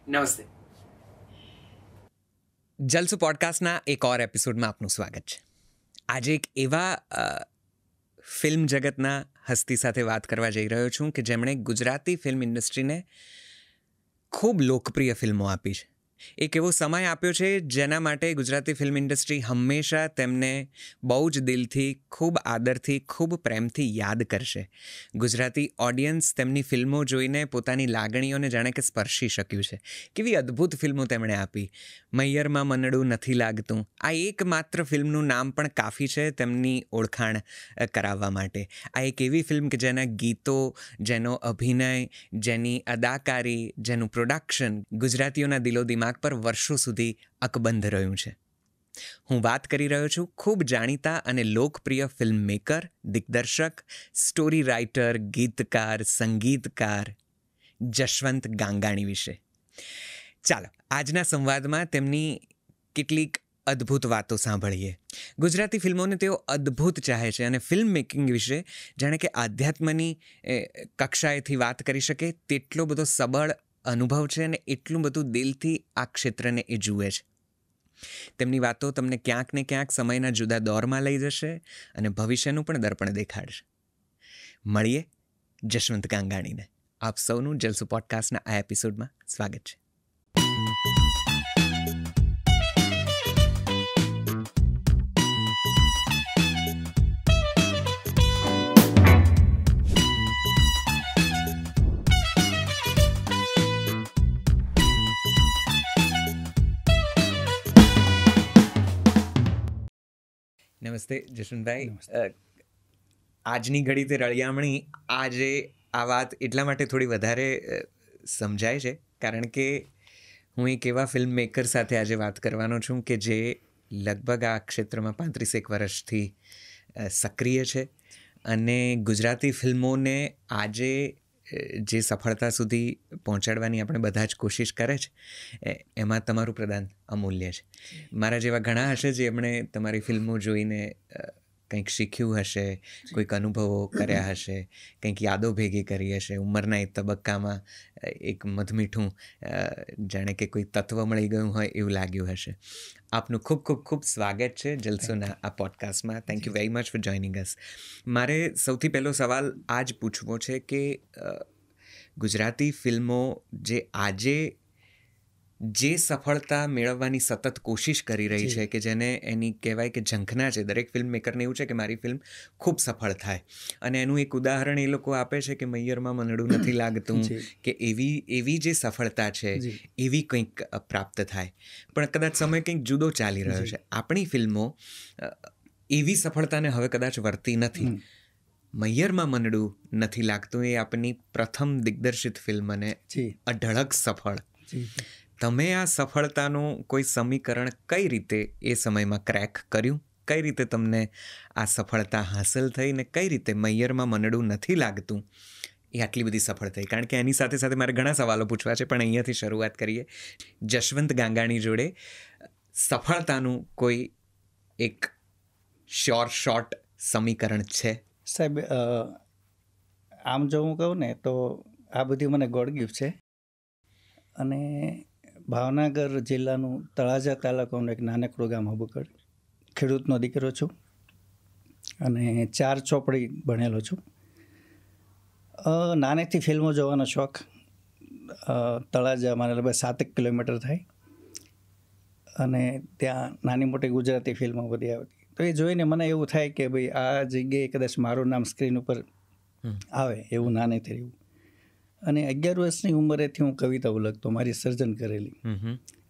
નમસ્તે. જલસો પોડકાસ્ટના એક ઓર એપિસોડમાં આપનું સ્વાગત છે. આજે એક એવા ફિલ્મ જગતના હસ્તી સાથે વાત કરવા જઈ રહ્યો છું કે જેમણે ગુજરાતી ફિલ્મ ઇન્ડસ્ટ્રીને ખૂબ લોકપ્રિય ફિલ્મો આપી છે. એક એવો સમય આપ્યો છે જેના માટે ગુજરાતી ફિલ્મ ઇન્ડસ્ટ્રી હંમેશા તેમને બહુ જ દિલથી, ખૂબ આદરથી, ખૂબ પ્રેમથી યાદ કરશે. ગુજરાતી ઓડિયન્સ તેમની ફિલ્મો જોઈને પોતાની લાગણીઓને જાણે કે સ્પર્શી શક્યું છે. કેવી અદ્ભુત ફિલ્મો તેમણે આપી. મૈયરમાં મનડું નથી લાગતું, આ એકમાત્ર ફિલ્મનું નામ પણ કાફી છે તેમની ઓળખાણ કરાવવા માટે. આ એક એવી ફિલ્મ કે જેના ગીતો, જેનો અભિનય, જેની અદાકારી, જેનું પ્રોડક્શન ગુજરાતીઓના દિલો દિમાગ પર વર્ષો સુધી અકબંધ રહ્યું છે. હું વાત કરી રહ્યો છું ખૂબ જાણીતા અને લોકપ્રિય ફિલ્મ મેકર, દિગ્દર્શક, સ્ટોરી રાઇટર, ગીતકાર, સંગીતકાર જશવંત ગાંગાણી વિશે. ચાલો આજના સંવાદમાં તેમની કેટલીક અદ્ભુત વાતો સાંભળીએ. ગુજરાતી ફિલ્મોને તેઓ અદ્ભુત ચાહે છે અને ફિલ્મ મેકિંગ વિશે જાણે કે આધ્યાત્મની કક્ષાએથી વાત કરી શકે તેટલો બધો સબળ અનુભવ છે અને એટલું બધું દિલથી આ ક્ષેત્રને એ જુએ છે. તેમની વાતો તમને ક્યાંક ને ક્યાંક સમયના જુદા દોરમાં લઈ જશે અને ભવિષ્યનું પણ દર્પણ દેખાડશે. મળીએ જશવંત ગાંગાણીને. આપ સૌનું જલસો પોડકાસ્ટના આ એપિસોડમાં સ્વાગત છે. નમસ્તે જશવંતભાઈ. આજની ઘડી તે રળિયામણી. આજે આ વાત એટલા માટે થોડી વધારે સમજાય છે કારણ કે હું એક એવા ફિલ્મ મેકર સાથે આજે વાત કરવાનો છું કે જે લગભગ આ ક્ષેત્રમાં 35 વર્ષથી સક્રિય છે અને ગુજરાતી ફિલ્મોને આજે જે સફળતા સુધી પહોંચાડવાની આપણે બધા જ કોશિશ કરે છે એમાં તમારું પ્રદાન અમૂલ્ય છે. મારા જેવા ઘણા હશે જે એમણે તમારી ફિલ્મો જોઈને કંઈક શીખ્યું હશે, કોઈક અનુભવો કર્યા હશે, કંઈક યાદો ભેગી કરી હશે, ઉંમરના એક તબક્કામાં એક મધમીઠું જાણે કે કોઈ તત્વ મળી ગયું હોય એવું લાગ્યું હશે. આપનું ખૂબ ખૂબ ખૂબ સ્વાગત છે જલસોના આ પોડકાસ્ટમાં. Thank you very much for joining us. મારે સૌથી પહેલો સવાલ આ જ પૂછવો છે કે ગુજરાતી ફિલ્મો જે આજે જે સફળતા મેળવવાની સતત કોશિશ કરી રહી છે કે જેને એની કહેવાય કે ઝંખના છે, દરેક ફિલ્મ મેકરને એવું છે કે મારી ફિલ્મ ખૂબ સફળ થાય અને એનું એક ઉદાહરણ એ લોકો આપે છે કે મૈયરમાં મનડું નથી લાગતું કે એવી જે સફળતા છે એવી કંઈક પ્રાપ્ત થાય. પણ કદાચ સમય કંઈક જુદો ચાલી રહ્યો છે. આપણી ફિલ્મો એવી સફળતાને હવે કદાચ વર્તી નથી. મૈયરમાં મનડું નથી લાગતું એ આપની પ્રથમ દિગ્દર્શિત ફિલ્મ અને અઢળક સફળ. તમે આ સફળતાનું કોઈ સમીકરણ કઈ રીતે એ સમયમાં ક્રેક કર્યું? કઈ રીતે તમને આ સફળતા હાંસલ થઈ ને કઈ રીતે મૈયરમાં મનડું નથી લાગતું એ આટલી બધી સફળ થઈ? કારણ કે એની સાથે સાથે મારે ઘણા સવાલો પૂછવા છે પણ અહીંયાથી શરૂઆત કરીએ. જશવંત ગાંગાણી જોડે સફળતાનું કોઈ એક શોર્ટ સમીકરણ છે? સાહેબ, આમ જો હું કહું ને તો આ બધી મને ગોડ ગિફ્ટ છે અને ભાવનગર જિલ્લાનું તળાજા તાલુકાનું એક નાનકડું ગામ હબુકડ, ખેડૂતનો દીકરો છું અને 4 ચોપડી ભણેલો છું. નાનેથી ફિલ્મો જોવાનો શોખ. તળાજા મારે લગભગ 7 કિલોમીટર થાય અને ત્યાં નાની મોટી ગુજરાતી ફિલ્મો બધી આવતી. તો એ જોઈને મને એવું થાય કે ભાઈ આ જગ્યાએ કદાચ મારું નામ સ્ક્રીન ઉપર આવે એવું નાનેથી રહ્યું. અને 11 વર્ષની ઉંમરેથી હું કવિતાઓ લખતો, મારી સર્જન કરેલી.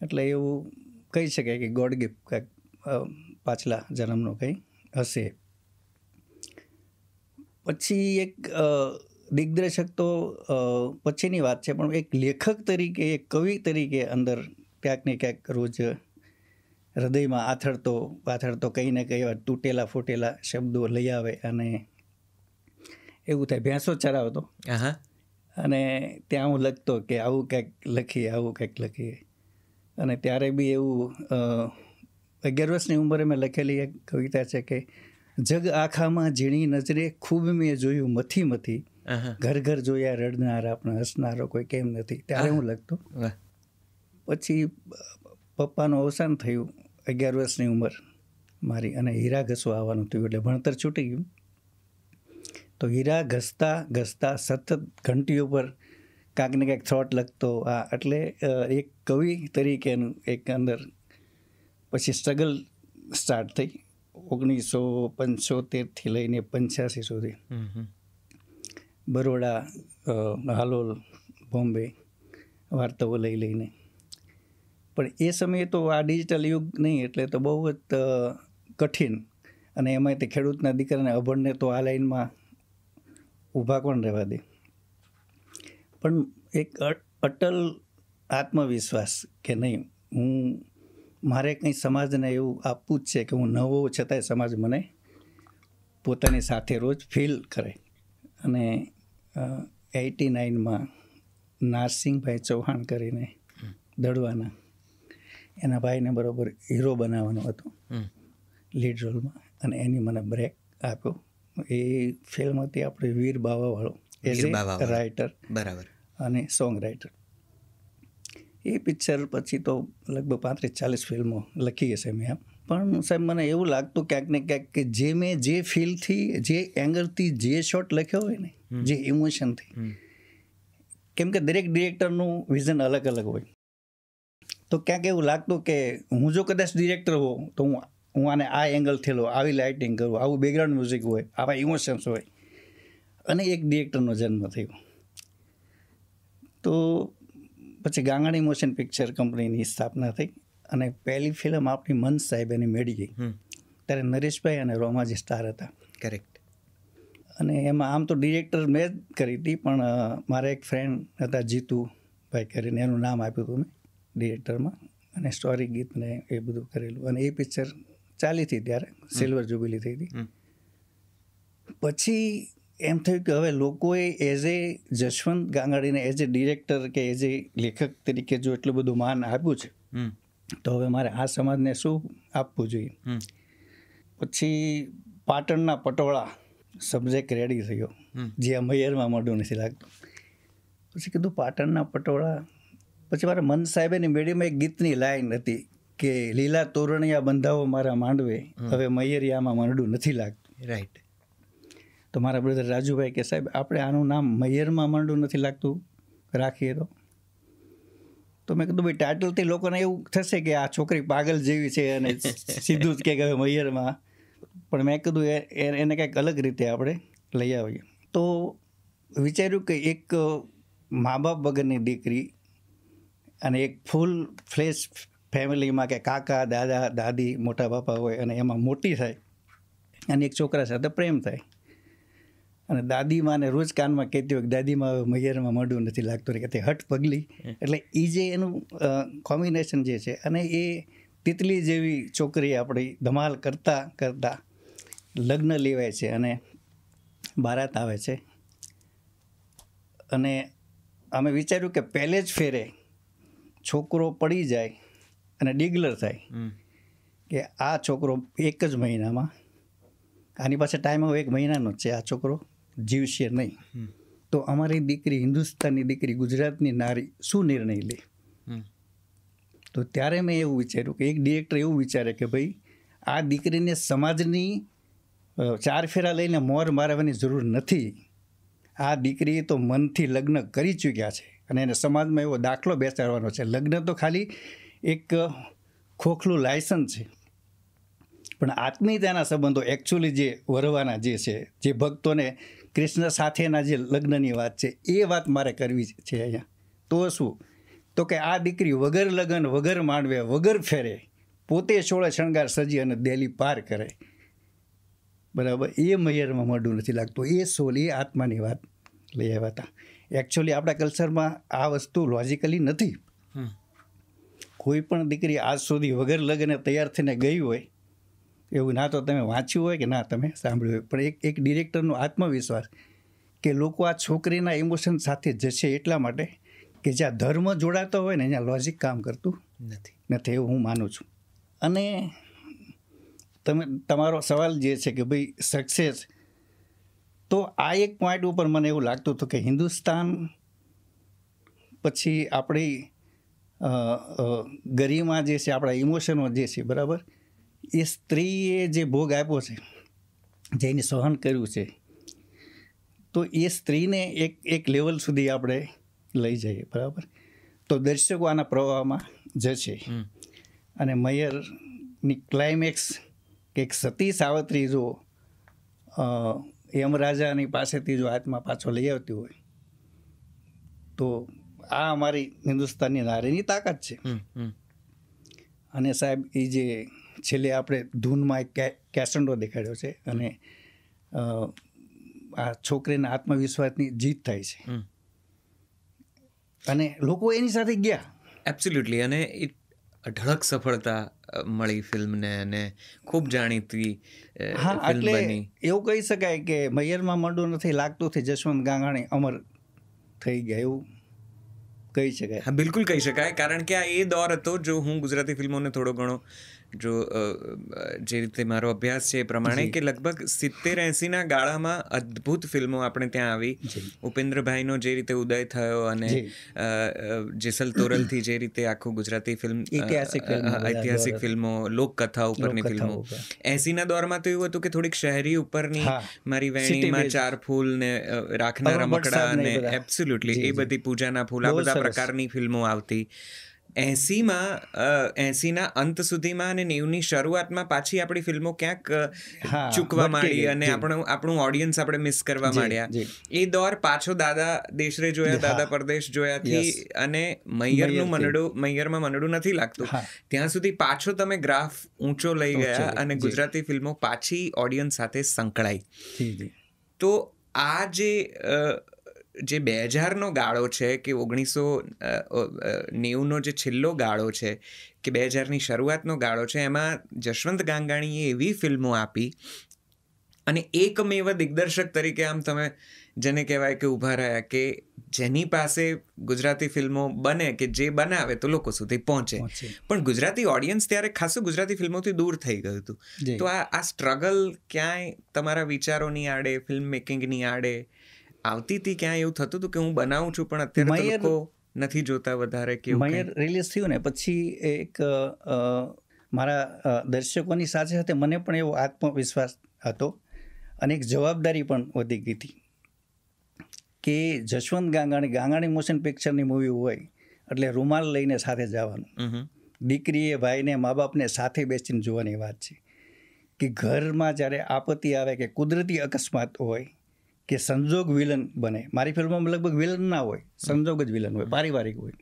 એટલે એવું કહી શકાય કે ગોડ ગિફ્ટ કંઈક પાછલા જન્મનો કંઈ હશે. પછી એક દિગ્દર્શક તો પછીની વાત છે પણ એક લેખક તરીકે, એક કવિ તરીકે અંદર ક્યાંક ને ક્યાંક રોજ હૃદયમાં આથડતો કંઈ ને કંઈ એવા તૂટેલા ફૂટેલા શબ્દો લઈ આવે અને એવું થાય. ભેંસો ચરાવતો અને ત્યાં હું લખતો કે આવું કંઈક લખીએ અને ત્યારે બી એવું 11 વર્ષની ઉંમરે મેં લખેલી એક કવિતા છે કે જગ આખામાં ઝીણી નજરે ખૂબ મેં જોયું મથી મથી, ઘર ઘર જોયા રડનારા પણ હસનારો કોઈ કેમ નથી. ત્યારે હું લખતો. પછી પપ્પાનું અવસાન થયું, 11 વર્ષની ઉંમર મારી, અને હીરા ઘસવા આવવાનું થયું, એટલે ભણતર છૂટી ગયું. તો હીરા ઘસતા સતત ઘંટીઓ પર કાંઈક ને કાંઈક થોટ લખતો. એટલે એક કવિ તરીકેનું એક અંદર પછી સ્ટ્રગલ સ્ટાર્ટ થઈ 1975થી લઈને 85 સુધી. બરોડા, હાલોલ, બોમ્બે વાર્તાઓ લઈને. પણ એ સમયે તો આ ડિજિટલ યુગ નહીં, એટલે તો બહુ જ કઠિન. અને એમાંય તે ખેડૂતના દીકરાને અભણને તો આ લાઈનમાં ઊભા કોણ રહેવા દે. પણ એક અટલ આત્મવિશ્વાસ કે નહીં, મારે કંઈ સમાજને એવું આપવું જ છે કે હું નવો છતાંય સમાજ મને પોતાની સાથે રોજ ફીલ કરે. અને 89માં નારસિંહભાઈ ચૌહાણ કરીને દડવાના, એના ભાઈને બરાબર હીરો બનાવવાનો હતો લીડ રોલમાં, અને એની મને બ્રેક આપ્યો. એ ફિલ્મ હતી આપણે વીર બાવાવાળો, એઝ એ રાઇટર બરાબર અને સોંગ રાઇટર. એ પિક્ચર પછી તો લગભગ 35-40 ફિલ્મો લખી હશે મેં આમ. પણ સાહેબ મને એવું લાગતું ક્યાંક ને ક્યાંક કે જે મેં જે ફીલથી, જે એંગલથી જે શોટ લખ્યો હોય ને, જે ઇમોશનથી, કેમ કે દરેક ડિરેક્ટરનું વિઝન અલગ અલગ હોય, તો ક્યાંક એવું લાગતું કે હું જો કદાચ ડિરેક્ટર હોઉં તો હું આને આ એંગલથી લો, આવી લાઇટિંગ કરું, આવું બેકગ્રાઉન્ડ મ્યુઝિક હોય, આવા ઇમોશન્સ હોય. અને એક ડિરેક્ટરનો જન્મ થયો. તો પછી ગાંગાણી મોશન પિક્ચર કંપનીની સ્થાપના થઈ, અને પહેલી ફિલ્મ આપણી મન સાહેબ એની મેળી ગઈ. ત્યારે નરેશભાઈ અને રોમાજી સ્ટાર હતા. કરેક્ટ. અને એમાં આમ તો ડિરેક્ટર મેં જ કરી હતી, પણ મારા એક ફ્રેન્ડ હતા જીતુભાઈ કરીને, એનું નામ આપ્યું હતું મેં ડિરેક્ટરમાં, અને સ્ટોરી ગીત ને એ બધું કરેલું. અને એ પિક્ચર ચાલી હતી ત્યારે, સિલ્વર જુબિલી થઈ હતી. પછી એમ થયું કે હવે લોકોએ એઝ એ જશવંત ગાંગાડીને એઝ એ ડિરેક્ટર કે એઝ એ લેખક તરીકે જો એટલું બધું માન આપ્યું છે, તો હવે મારે આ સમાજને શું આપવું જોઈએ. પછી પાટણના પટોળા સબ્જેક્ટ રેડી થયો, જે આ મૈયરમાં મોઢું નથી લાગતું. પછી કીધું પાટણના પટોળા. પછી મારા મન સાહેબેની મેળીમાં એક ગીતની લાઈન હતી કે લીલા તોરણિયા બંધાવો મારા માંડવે, હવે મૈયરિયામાં માંડું નથી લાગતું. રાઈટ. તો મારા બ્રધર રાજુભાઈ કે સાહેબ આપણે આનું નામ મૈયરમાં માંડું નથી લાગતું રાખીએ તો મેં કીધું ભાઈ ટાઇટલથી લોકોને એવું થશે કે આ છોકરી પાગલ જેવી છે અને સીધું જ કે હવે મૈયરમાં. પણ મેં કીધું એને કંઈક અલગ રીતે આપણે લઈ આવીએ. તો વિચાર્યું કે એક મા બાપ વગરની દીકરી અને એક ફૂલ ફ્લેશ ફેમિલીમાં કે કાકા, દાદા, દાદી, મોટા બાપા હોય, અને એમાં મોટી થાય અને એક છોકરા સાથે પ્રેમ થાય. અને દાદીમાને રોજ કાનમાં કહેતી હોય કે દાદીમાં હવે મૈયરમાં મોઢું નથી લાગતું, કે તે હટ પગલી. એટલે એ જે એનું કોમ્બિનેશન જે છે, અને એ તિતલી જેવી છોકરી આપણી ધમાલ કરતાં કરતાં લગ્ન લેવાય છે અને બારાત આવે છે. અને અમે વિચાર્યું કે પહેલે જ ફેરે છોકરો પડી જાય અને ડિગ્લર થાય કે આ છોકરો એક જ મહિનામાં, આની પાસે ટાઈમ હવે 1 મહિનાનો જ છે, આ છોકરો જીવશે નહીં. તો અમારી દીકરી, હિન્દુસ્તાનની દીકરી, ગુજરાતની નારી શું નિર્ણય લે. તો ત્યારે મેં એવું વિચાર્યું કે એક ડિરેક્ટર એવું વિચારે કે ભાઈ આ દીકરીને સમાજની 4 ફેરા લઈને મોર મારવાની જરૂર નથી. આ દીકરીએ તો મનથી લગ્ન કરી ચૂક્યા છે, અને એને સમાજમાં એવો દાખલો બેસાડવાનો છે. લગ્ન તો ખાલી એક ખોખલું લાયસન્સ છે, પણ આત્મીયતાના સંબંધો એકચ્યુઅલી જે વરવાના જે છે, જે ભક્તોને કૃષ્ણ સાથેના જે લગ્નની વાત છે, એ વાત મારે કરવી છે અહીંયા. તો શું, તો કે આ દીકરી વગર લગ્ન, વગર માંડવે, વગર ફેરે પોતે 16 શણગાર સજી અને દેલી પાર કરે. બરાબર. એ મૈયરમાં મોઢું નથી લાગતું. એ સોલ, એ આત્માની વાત લઈ આવ્યા હતા. એકચ્યુઅલી આપણા કલ્ચરમાં આ વસ્તુ લોજિકલી નથી. કોઈ પણ દીકરી આજ સુધી વગર લગ્ને તૈયાર થઈને ગઈ હોય એવું ના તો તમે વાંચ્યું હોય કે ના તમે સાંભળ્યું હોય. પણ એક ડિરેક્ટરનો આત્મવિશ્વાસ કે લોકો આ છોકરીના ઇમોશન સાથે જશે એટલા માટે કે જ્યાં ધર્મ જોડાતો હોય ને અહીંયા લોજિક કામ કરતું નથી, એવું હું માનું છું. અને તમારો સવાલ જે છે કે ભાઈ સક્સેસ, તો આ એક પોઈન્ટ ઉપર મને એવું લાગતું હતું કે હિન્દુસ્તાન પછી આપણી ગરિમા જે છે, આપણા ઇમોશનો જે છે, બરાબર, એ સ્ત્રીએ જે ભોગ આપ્યો છે, જે એને સહન કર્યું છે, તો એ સ્ત્રીને એક લેવલ સુધી આપણે લઈ જઈએ, બરાબર. તો દર્શકો આના પ્રવાહમાં જશે. અને મયરની ક્લાઇમેક્સ કે એક સતી સાવત્રી જો યમરાજાની પાસેથી જો આત્મા પાછો લઈ આવતી હોય, તો આ અમારી હિન્દુસ્તાનની નારીની તાકાત છે. અને સાહેબ, એ જે છેલ્લે આપણે ધૂનમાં એક કેસન્ડો દેખાડ્યો છે, અને આ છોકરીના આત્મવિશ્વાસની જીત થાય છે, અને લોકો એની સાથે ગયા. એબ્સોલ્યુટલી. અને અઢળક સફળતા મળી ફિલ્મને, અને ખૂબ જાણીતી ફિલ્મ બની. એવું કહી શકાય કે મૈયરમાં મંડું નથી લાગતું થી જશવંત ગાંગાણી અમર થઈ ગયા, એવું કહી શકાય. હા, બિલકુલ કહી શકાય. કારણ કે આ એ દોર હતો, જો હું ગુજરાતી ફિલ્મોને થોડો ઘણો જો જે રીતે મારો અભ્યાસ છે એ પ્રમાણે, કે લગભગ 70-80ના ગાળામાં અદ્ભુત ફિલ્મો આપણે ત્યાં આવી. ઉપેન્દ્રભાઈનો જે રીતે ઉદય થયો, અને જેસલ તોરલથી જે રીતે આખું ગુજરાતી ફિલ્મ, ઐતિહાસિક ફિલ્મો, લોકકથા ઉપરની ફિલ્મો. 80ના દોરમાં તો એવું હતું કે થોડીક શહેરી ઉપરની, મારી વેણીમાં 4 ફૂલ ને રાખના રમકડા, અને એબ્સોલ્યુટલી એ બધી પૂજાના ફૂલ, આ બધા પ્રકારની ફિલ્મો આવતી. 80ના અંત સુધીમાં અને 90ની શરૂઆતમાં પાછી આપણી ફિલ્મો ક્યાંક ચૂકવા માંડી, અને આપણું ઓડિયન્સ આપણે મિસ કરવા માંડ્યા. એ દોર પાછો દાદા દેશરે જોયા, દાદા પરદેશ જોયાથી, અને મૈયરમાં મનડું નથી લાગતું ત્યાં સુધી પાછો તમે ગ્રાફ ઊંચો લઈ ગયા, અને ગુજરાતી ફિલ્મો પાછી ઓડિયન્સ સાથે સંકળાઈ. તો આ જે 2000નો ગાળો છે, કે 1990નો જે છેલ્લો ગાળો છે, કે 2000ની શરૂઆતનો ગાળો છે, એમાં જશવંત ગાંગાણીએ એવી ફિલ્મો આપી, અને એકમેવ દિગ્દર્શક તરીકે આમ તમે જેને કહેવાય કે ઊભા રહ્યા, કે જેની પાસે ગુજરાતી ફિલ્મો બને, કે જે બનાવે તો લોકો સુધી પહોંચે. પણ ગુજરાતી ઓડિયન્સ ત્યારે ખાસું ગુજરાતી ફિલ્મોથી દૂર થઈ ગયું હતું. તો આ સ્ટ્રગલ ક્યાંય તમારા વિચારોની આડે, ફિલ્મ મેકિંગની આડે આવતી હતી? ક્યાં એવું થતું હતું કે હું બનાવું છું પણ અત્યારે લોકો નથી જોતા વધારે? કે મયર રિલીઝ થયું ને પછી એક મારા દર્શકોની સાથે સાથે મને પણ એવો આત્મવિશ્વાસ હતો, અને એક જવાબદારી પણ વધી ગઈ હતી કે જશવંત ગાંગાણી મોશન પિક્ચરની મૂવી હોય એટલે રૂમાલ લઈને સાથે જવાનું. દીકરીએ ભાઈને મા બાપને સાથે બેસીને જોવાની વાત છે. કે ઘરમાં જ્યારે આપત્તિ આવે, કે કુદરતી અકસ્માત હોય, કે સંજોગ વિલન બને. મારી ફિલ્મોમાં લગભગ વિલન ના હોય, સંજોગ જ વિલન હોય, પારિવારિક હોય.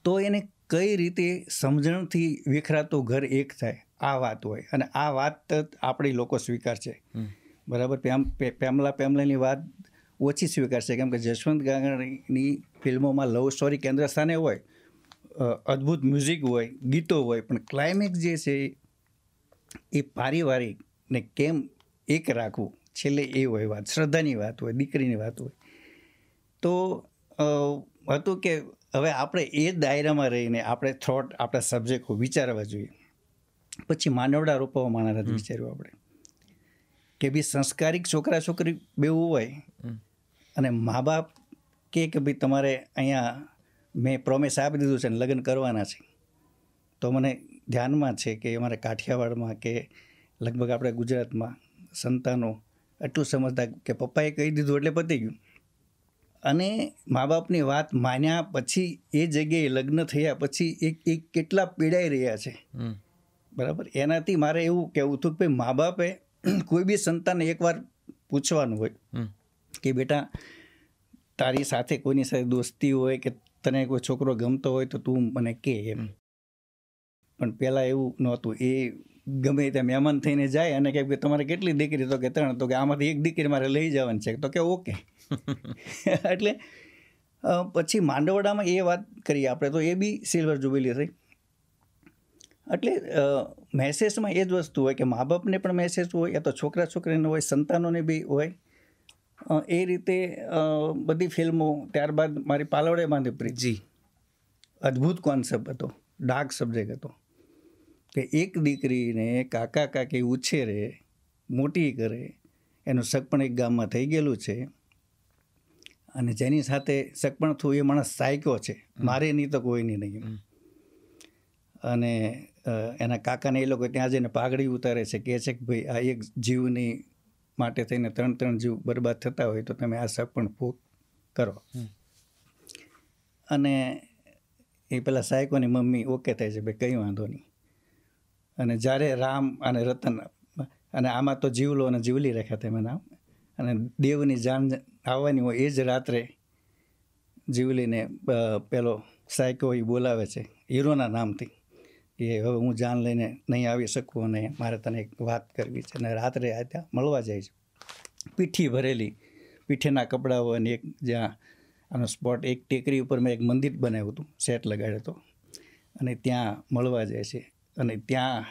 તો એને કઈ રીતે સમજણથી વિખરાતું ઘર એક થાય, આ વાત હોય. અને આ વાત આપણી લોકો સ્વીકારશે, બરાબર. પેમલાની વાત ઓછી સ્વીકારશે, કેમ કે જશવંત ગાંગાણીની ફિલ્મોમાં લવ સ્ટોરી કેન્દ્ર સ્થાને હોય, અદ્ભુત મ્યુઝિક હોય, ગીતો હોય, પણ ક્લાઇમેક્સ જે છે એ પારિવારિકને કેમ એક રાખવું, છેલ્લે એ હોય વાત, શ્રદ્ધાની વાત હોય, દીકરીની વાત હોય. તો હતું કે હવે આપણે એ દાયરામાં રહીને આપણે થોટ, આપણા સબ્જેક્ટ વિચારવા જોઈએ. પછી માનવડા રૂપવા માણસ વિચાર્યું આપણે કે ભાઈ સંસ્કારિક છોકરા છોકરી બેવું હોય, અને મા બાપ કે ભાઈ તમારે અહીંયા મેં પ્રોમિસ આપી દીધું છે ને લગ્ન કરવાના છે. તો મને ધ્યાનમાં છે કે અમારે કાઠિયાવાડમાં કે લગભગ આપણે ગુજરાતમાં સંતાનો એટલું સમજતા કે પપ્પાએ કહી દીધું એટલે પતી ગયું. અને મા બાપની વાત માન્યા પછી એ જગ્યાએ લગ્ન થયા પછી એ કેટલા પીડાઈ રહ્યા છે, બરાબર. એનાથી મારે એવું કહેવું હતું કે ભાઈ મા બાપે કોઈ બી સંતાનને એકવાર પૂછવાનું હોય કે બેટા તારી સાથે કોઈની સાથે દોસ્તી હોય, કે તને કોઈ છોકરો ગમતો હોય તો તું મને કહે એમ. પણ પહેલાં એવું નહોતું. એ ગમે ત્યાં મહેમાન થઈને જાય અને કહે કે તમારે કેટલી દીકરી? તો કે 3. તો કે આમાંથી એક દીકરી મારે લઈ જવાની છે. તો કે ઓકે. એટલે પછી માંડવડામાં એ વાત કરીએ આપણે, તો એ બી સિલ્વર જુબિલી થઈ. એટલે મેસેજમાં એ જ વસ્તુ હોય કે મા બાપને પણ મેસેજ હોય, યા તો છોકરા છોકરીને હોય, સંતાનોને બી હોય. એ રીતે બધી ફિલ્મો. ત્યારબાદ મારી પાલવડે માંદી પ્રીત, અદ્ભુત કોન્સેપ્ટ હતો, ડાર્ક સબ્જેક્ટ હતો, કે એક દીકરીને કાકા કાકી ઉછેરે, મોટી કરે, એનું સગપણ એક ગામમાં થઈ ગયેલું છે, અને જેની સાથે સગપણ થયું એ માણસ સાયકો છે, મારે નહીં તો કોઈની નહીં. અને એના કાકાને એ લોકો ત્યાં જઈને પાઘડી ઉતારે છે, કહે છે કે ભાઈ આ એક જીવની માટે થઈને 3 જીવ બરબાદ થતા હોય તો તમે આ સગપણ ભોગ કરો. અને એ પેલા સાયકોની મમ્મી ઓકે થાય છે, ભાઈ કંઈ વાંધો નહીં. અને જ્યારે રામ અને રતન અને આમાં તો જીવલો અને જીવલી રાખ્યા તમે નામ, અને દેવની જાન આવવાની હોય એ જ રાત્રે જીવલીને પેલો સાયકો એ બોલાવે છે હીરોના નામથી કે હવે હું જાન લઈને નહીં આવી શકું અને મારે તને એક વાત કરવી છે. અને રાત્રે આ ત્યાં મળવા જાય છે, પીઠી ભરેલી, પીઠીના કપડાઓ, અને એક જ્યાં આનો સ્પોટ એક ટેકરી ઉપર મેં એક મંદિર બનાવ્યું હતું, સેટ લગાડ્યો હતો, અને ત્યાં મળવા જાય છે. અને ત્યાં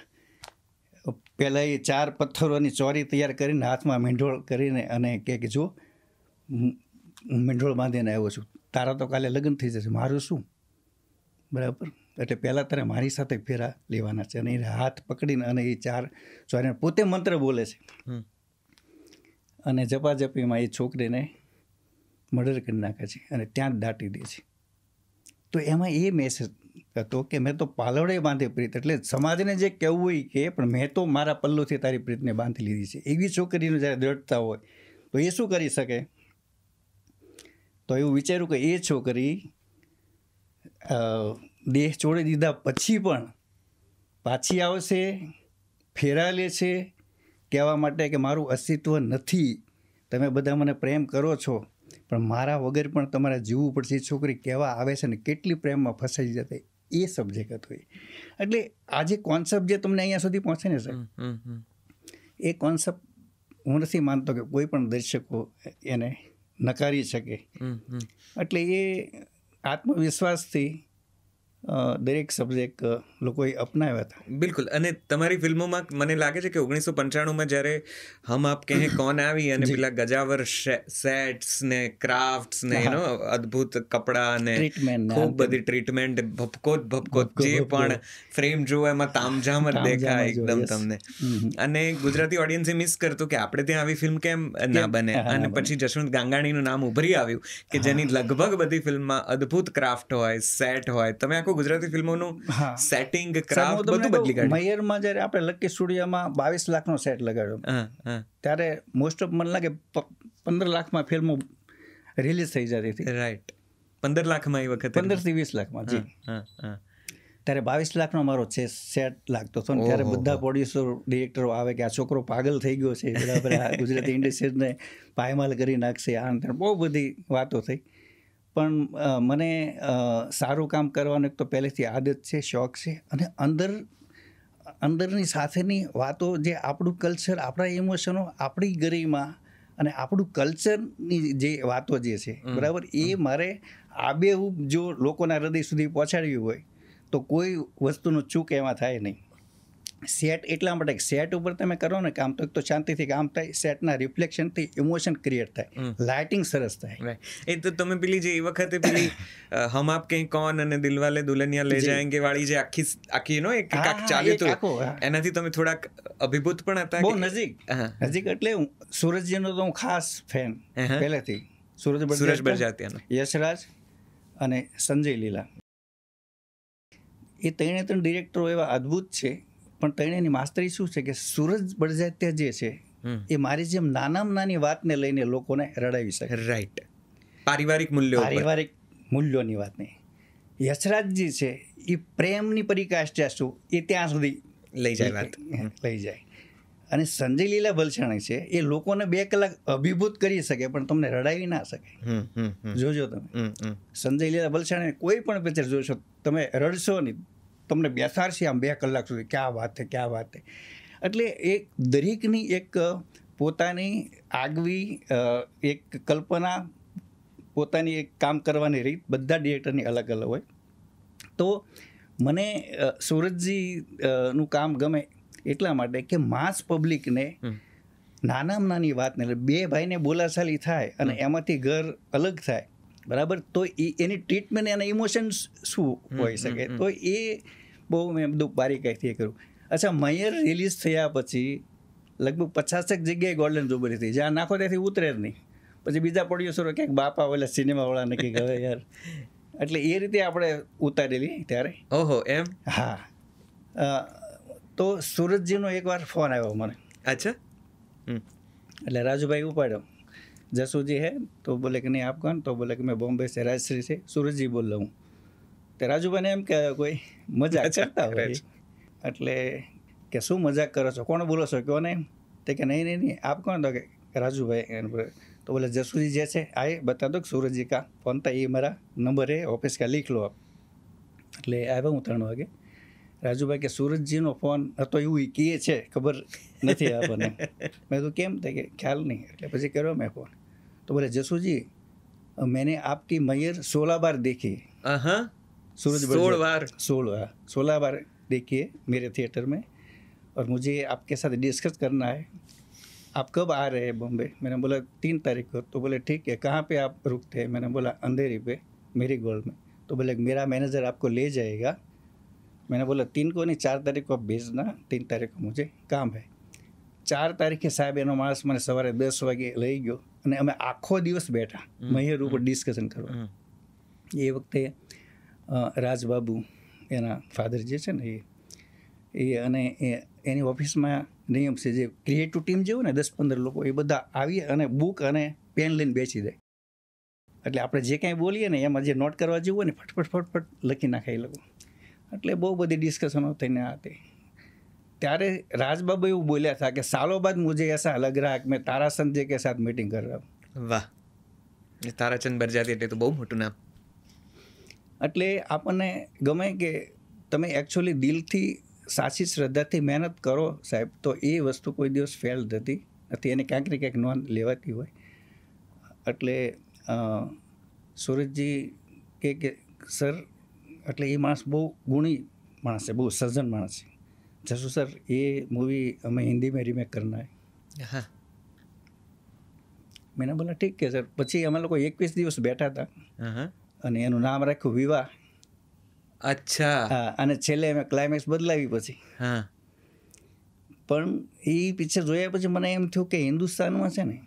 પહેલાં એ 4 પથ્થરોની ચોરી તૈયાર કરીને હાથમાં મીંઢોળ કરીને અને કે જો હું મીંઢોળ બાંધીને આવ્યો છું, તારા તો કાલે લગ્ન થઈ જશે, મારું શું, બરાબર, એટલે પહેલાં તારે મારી સાથે ફેરા લેવાના છે. અને એ હાથ પકડીને અને એ 4 ચોરીને પોતે મંત્ર બોલે છે, અને ઝપાઝપીમાં એ છોકરીને મર્ડર કરી નાખે છે અને ત્યાં જ દાટી દે છે. તો એમાં એ મેસેજ હતો કે મેં તો પાલવડે બાંધી પ્રીત, એટલે સમાજને જે કહેવું હોય કે પણ મેં તો મારા પલ્લુથી તારી પ્રીતને બાંધી લીધી છે. એવી છોકરીનું જ્યારે દ્રઢતા હોય તો એ શું કરી શકે? તો એવું વિચાર્યું કે એ છોકરી દેહ છોડી દીધા પછી પણ પાછી આવશે, ફેરા લે છે, કહેવા માટે કે મારું અસ્તિત્વ નથી, તમે બધા મને પ્રેમ કરો છો પણ મારા વગર પણ તમારે જીવવું પડશે. એ છોકરી કહેવા આવે છે ને કેટલી પ્રેમમાં ફસાઈ જતી, એ સબ્જેક્ટ હતો. એટલે આ જે કોન્સેપ્ટ જે તમને અહીંયા સુધી પહોંચે ને સાહેબ, એ કોન્સેપ્ટ હું નથી માનતો કે કોઈ પણ દર્શકો એને નકારી શકે. એટલે એ આત્મવિશ્વાસથી દરેક સબ્જેક્ટ લોકોએ અપનાવ્યા હતા. બિલકુલ. અને તમારી ફિલ્મોમાં મને લાગે છે કે 1995માં જ્યારે હમ આપ કહે કોન આવી અને પેલા ગજાવર સેટ્સ ને ક્રાફ્ટ્સ ને એનો અદ્ભુત કપડા ને ખૂબ બધી ટ્રીટમેન્ટ, ભપકો જે પણ ફ્રેમ જોવો એમાં તામઝામ જ દેખાય એકદમ તમને. અને ગુજરાતી ઓડિયન્સે મિસ કરતું કે આપણે ત્યાં આવી ફિલ્મ કેમ ના બને. અને પછી જશવંત ગાંગાણીનું નામ ઉભરી આવ્યું કે જેની લગભગ બધી ફિલ્મમાં અદ્ભુત ક્રાફ્ટ હોય, સેટ હોય. તમે આખું ગુજરાતી ફિલ્મોનું સેટિંગ, ક્રાફ્ટ બધું બદલી કાઢ્યું. મયરમાં જ્યારે આપણે લકી સ્ટુડિયોમાં 22 લાખનો સેટ લગાડ્યો ત્યારે મોસ્ટ ઓફ મને લાગે 15 લાખમાં ફિલ્મો રિલીઝ થઈ જતી હતી. રાઈટ. 15 લાખમાં એ વખતે 15 થી 20 લાખમાં જી. ત્યારે 22 લાખનો મારો છે સેટ લાગતો હતો ને ત્યારે બધા પ્રોડ્યુસર, ડિરેક્ટરો આવે કે આ છોકરો પાગલ થઈ ગયો છે, બરાબર, આ ગુજરાતી ઇન્ડસ્ટ્રીને પાયમાલ કરી નાખશે, આ બહુ બધી વાતો થઈ. પણ મને સારું કામ કરવાનું એક તો પહેલેથી આદત છે, શોખ છે, અને અંદરની સાથેની વાતો જે આપણું કલ્ચર, આપણા ઇમોશનો, આપણી ગરિમા અને આપણું કલ્ચરની જે વાતો જે છે, બરાબર, એ મારે આબેહૂબ જો લોકોના હૃદય સુધી પહોંચાડવી હોય તો કોઈ વસ્તુનું ચૂક એમાં થાય નહીં. સેટ એટલા માટે સેટ ઉપર તમે કરો ને કામ તો એક તો શાંતિથી કામ થાય, સેટના રિફ્લેક્શનથી ઇમોશન ક્રિએટ થાય, લાઇટિંગ સરસ થાય. એ તો તમે પેલી જે એ વખતે પેલી હમ આપ કહે કોન અને દિલવાલે દુલ્હનિયા લે જાયેંગે વાળી જે આખી નો એક કાક ચાલ્યું હતું, એનાથી તમે થોડાક અભિભૂત પણ હતા. બહુ નજીક એટલે સૂરજજીનો તો હું ખાસ ફેન પહેલેથી. સૂરજ બરજાતિયાનો, યશરાજ અને સંજય લીલા, એ 3 ડિરેક્ટરો એવા અદ્ભુત છે. પણ ત્રણેયની માસ્ટરી શું છે કે સૂરજ બરજાતિયા જે છે એ મારી જેમ નાનામાં નાની વાતને લઈને લોકોને રડાવી શકે. રાઈટ. પારિવારિક મૂલ્યોની વાતને. યશરાજજી છે એ પ્રેમની પરિકાષ્ઠા શું એ ત્યાં સુધી લઈ જાય. અને સંજય લીલા ભલસાણી છે એ લોકોને 2 કલાક અભિભૂત કરી શકે પણ તમને રડાવી ના શકે. જોજો તમે સંજય લીલા ભલસાણી કોઈ પણ પિક્ચર જોશો તમે રડશો નહીં, તમને બેસાડશે આમ 2 કલાક સુધી, ક્યાં વાત છે. એટલે એક દરેકની એક પોતાની આગવી એક કલ્પના, પોતાની એક કામ કરવાની રીત બધા ડિરેક્ટરની અલગ અલગ હોય. તો મને સૂરજજી નું કામ ગમે એટલા માટે કે માસ પબ્લિકને નાનામાં નાની વાતને 2 ભાઈને બોલાચાલી થાય અને એમાંથી ઘર અલગ થાય, બરાબર, તો એની ટ્રીટમેન્ટ, એના ઇમોશન્સ શું હોઈ શકે, તો એ બહુ મેં બધું બારીકાઈથી કર્યું. અચ્છા, મયર રિલીઝ થયા પછી લગભગ 50 જગ્યાએ ગોલ્ડન જુબલી થઈ, જ્યાં નાખો ત્યાંથી ઉતરે જ નહીં. પછી બીજા પ્રોડ્યુસરો ક્યાંક બાપા ઓલા સિનેમાવાળાને કંઈક હવે યાર, એટલે એ રીતે આપણે ઉતારેલી ત્યારે. ઓહો, એમ? હા. તો સુરતજીનો એકવાર ફોન આવ્યો મને. અચ્છા. એટલે રાજુભાઈ ઉપાડ્યો, जसूजी है तो बोले कि नहीं आप कौन, तो बोले कि मैं बॉम्बे से राजश्री से सूरजजी बोल रहा हूँ. तो રાજુભાઈ ને એમ કે કોઈ મજાક કરતા હોય, એટલે કે શું મજાક કરો છો, કોણ બોલો છો, કહો ને. તો કે નહીં નહીં નહીં આપ કોણ, તો કે રાજુભાઈ. तो बोले जसूजी जैसे आए बता दो सूरज जी का फोन था, ये मेरा नंबर है ऑफिस का, लिख लो आप. એટલે આવ્યા હું 3 વાગે. રાજુભાઈ કે સુરજજીનો ફોન હતો એવું કહે છે, ખબર નથી આપણને. મેં તો કેમ થાય કે ખ્યાલ નહીં. એટલે પછી કર્યો મેં ફોન. તો બોલે जसूजी मैंने आपकी मैयर 16 बार देखी. सूरज 16 बार देखी है मेरे थिएटर में, और मुझे आपके साथ डिस्कस करना है. आप कब आ रहे हैं बॉम्बे. मैंने बोला 3 तारीख को. तो बोले ठीक है, कहाँ पे आप रुकते हैं. मैंने बोला अंधेरी पे, मेरी गोल्ड में. तो बोले मेरा मैनेजर आपको ले जाएगा. मैंने बोला 3 को नहीं, 4 तारीख को आप भेजना, 3 तारीख को मुझे काम है. 4 तारीખે સાહેબ એનો માણસ મને સવારે 10 વાગે લઈ ગયો, અને અમે આખો દિવસ બેઠા મહેર ઉપર ડિસ્કશન કરવા. એ વખતે રાજબાબુ એના ફાધર જે છે ને એ અને એની ઓફિસમાં નિયમ છે, જે ક્રિએટિવ ટીમ જેવું ને 10-15 લોકો, એ બધા આવી અને બુક અને પેન લઈને બેસી જાય. એટલે આપણે જે કાંઈ બોલીએ ને એમાં જે નોટ કરવા જેવું હોય ને ફટફટ લખી નાખે એ લોકો. એટલે બહુ બધી ડિસ્કશનો થઈને આ તે. ત્યારે રાજબાબુ એવું બોલ્યા હતા કે સાलों बाद मुझे ऐसा लग रहा है कि मैं ताराचंद जी के साथ मीटिंग कर रहा हूँ. વાહ, તારાચંદ બરજાતી એટલે તો બહુ મોટું નામ. એટલે આપણને ગમે કે તમે એકચ્યુઅલી દિલથી સાચી શ્રદ્ધાથી મહેનત કરો સાહેબ, તો એ વસ્તુ કોઈ દિવસ ફેલ થતી નથી, એને ક્યાંક ને ક્યાંક નોંધ લેવાતી હોય. એટલે સુરજજી કે સર, એટલે એ માણસ બહુ ગુણી માણસ છે, બહુ સજ્જન માણસ છે. जसू सर ये मूवी हमें हिंदी में रीमेक करना है. हाँ. मैंने बोला ठीक है सर. પછી અમે લોકો 21 દિવસ બેઠા હતા અને એનું નામ રાખ્યું વિવાહ. અચ્છા. હા, અને છેલ્લે અમે ક્લાઇમેક્સ બદલાવી પછી. હા. પણ એ પિક્ચર જોયા પછી મને એમ થયું કે હિન્દુસ્તાનમાં છે ને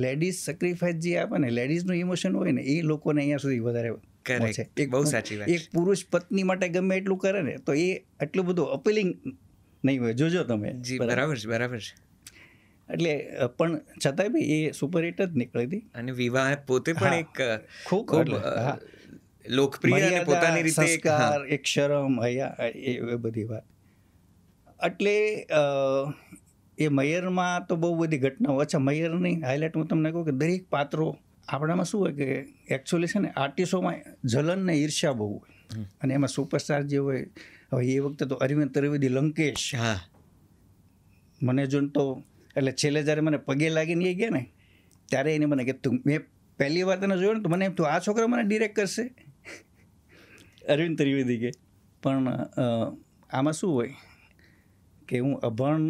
લેડીઝ સેક્રિફાઈસ જે આપે ને, લેડીઝનું ઇમોશન હોય ને, એ લોકોને અહીંયા સુધી વધારે છે. બહુ સાચી વાત. એક પુરુષ પત્ની માટે ગમે એટલું કરે ને, તો એ એટલું બધું અપીલિંગ નહીં હોય. જોજો તમે. જી, બરાબર છે, બરાબર છે. એટલે પણ છતાંય બી એ સુપરહિટ જ નીકળી હતી. અને વિવાહ પોતે પણ એક ખૂબ લોકપ્રિય અને પોતાની રીતે સંસ્કાર, એક શરમ, હૈયા, એ બધી વાત. એટલે એ મયરમાં તો બહુ બધી ઘટનાઓ. અચ્છા, મયરની હાઇલાઇટ હું તમને કહું કે દરેક પાત્રો આપણામાં શું હોય કે એકચ્યુઅલી છે ને આર્ટિસ્ટોમાં જલન ને ઈર્ષ્યા બહુ હોય, અને એમાં સુપરસ્ટાર જે હોય, હવે એ વખતે તો અરવિંદ ત્રિવેદી લંકેશ, મને જોઈને તો એટલે છેલ્લે જ્યારે મને પગે લાગીને એ ગયા ને, ત્યારે એને મને કીધું, મેં પહેલી વાર તને જોયો ને તો મને એમ થયું આ છોકરા મને ડિરેક્ટ કરશે, અરવિંદ ત્રિવેદી કે. પણ આમાં શું હોય કે હું અભણ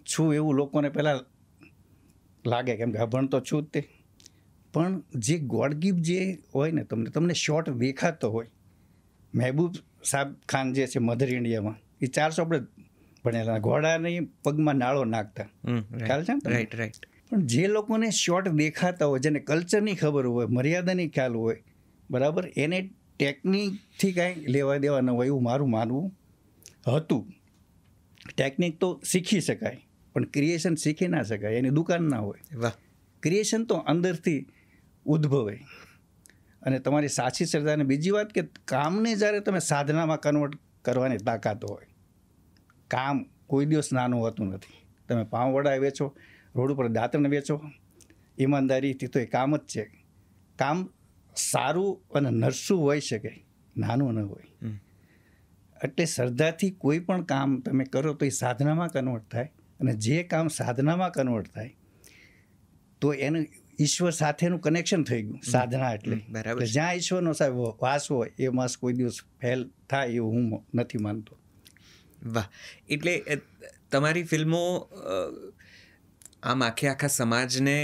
છું એવું લોકોને પહેલાં લાગે, કેમ કે અભણ તો છું જ તે. પણ જે ગોડ ગિફ્ટ જે હોય ને, તમને શોર્ટ દેખાતો હોય. મહેબૂબ સાહેબ ખાન જે છે મધર ઇન્ડિયામાં, એ 400 આપણે ભણેલા, ઘોડાની પગમાં નાળો નાખતા, ખ્યાલ છે ને? Right right. પણ જે લોકોને શોર્ટ દેખાતા હોય, જેને કલ્ચરની ખબર હોય, મર્યાદાની ખ્યાલ હોય, બરાબર, એને ટેકનિકથી કાંઈ લેવા દેવા ન હોય એવું મારું માનવું હતું. ટેકનિક તો શીખી શકાય, પણ ક્રિએશન શીખી ના શકાય, એની દુકાન ના હોય. વાહ. ક્રિએશન તો અંદરથી ઉદ્ભવે, અને તમારી સાચી શ્રદ્ધા. અને બીજી વાત કે કામને જ્યારે તમે સાધનામાં કન્વર્ટ કરવાની તાકાત હોય, કામ કોઈ દિવસ નાનું હોતું નથી. તમે પાઉંવડા વેચો, રોડ ઉપર દાંતણ વેચો, ઈમાનદારીથી તો એ કામ જ છે. કામ સારું અને નરસું હોઈ શકે, નાનું ન હોય. એટલે શ્રદ્ધાથી કોઈ પણ કામ તમે કરો તો એ સાધનામાં કન્વર્ટ થાય, અને જે કામ સાધનામાં કન્વર્ટ થાય તો એનું ઈશ્વર સાથેનું કનેક્શન થઈ ગયું સાધના. એટલે જ્યાં ઈશ્વરનો સાહેબ વાસ હોય એ માસ કોઈ દિવસ ફેલ થાય એવું હું નથી માનતો. વાહ. એટલે તમારી ફિલ્મો આમ આખા સમાજને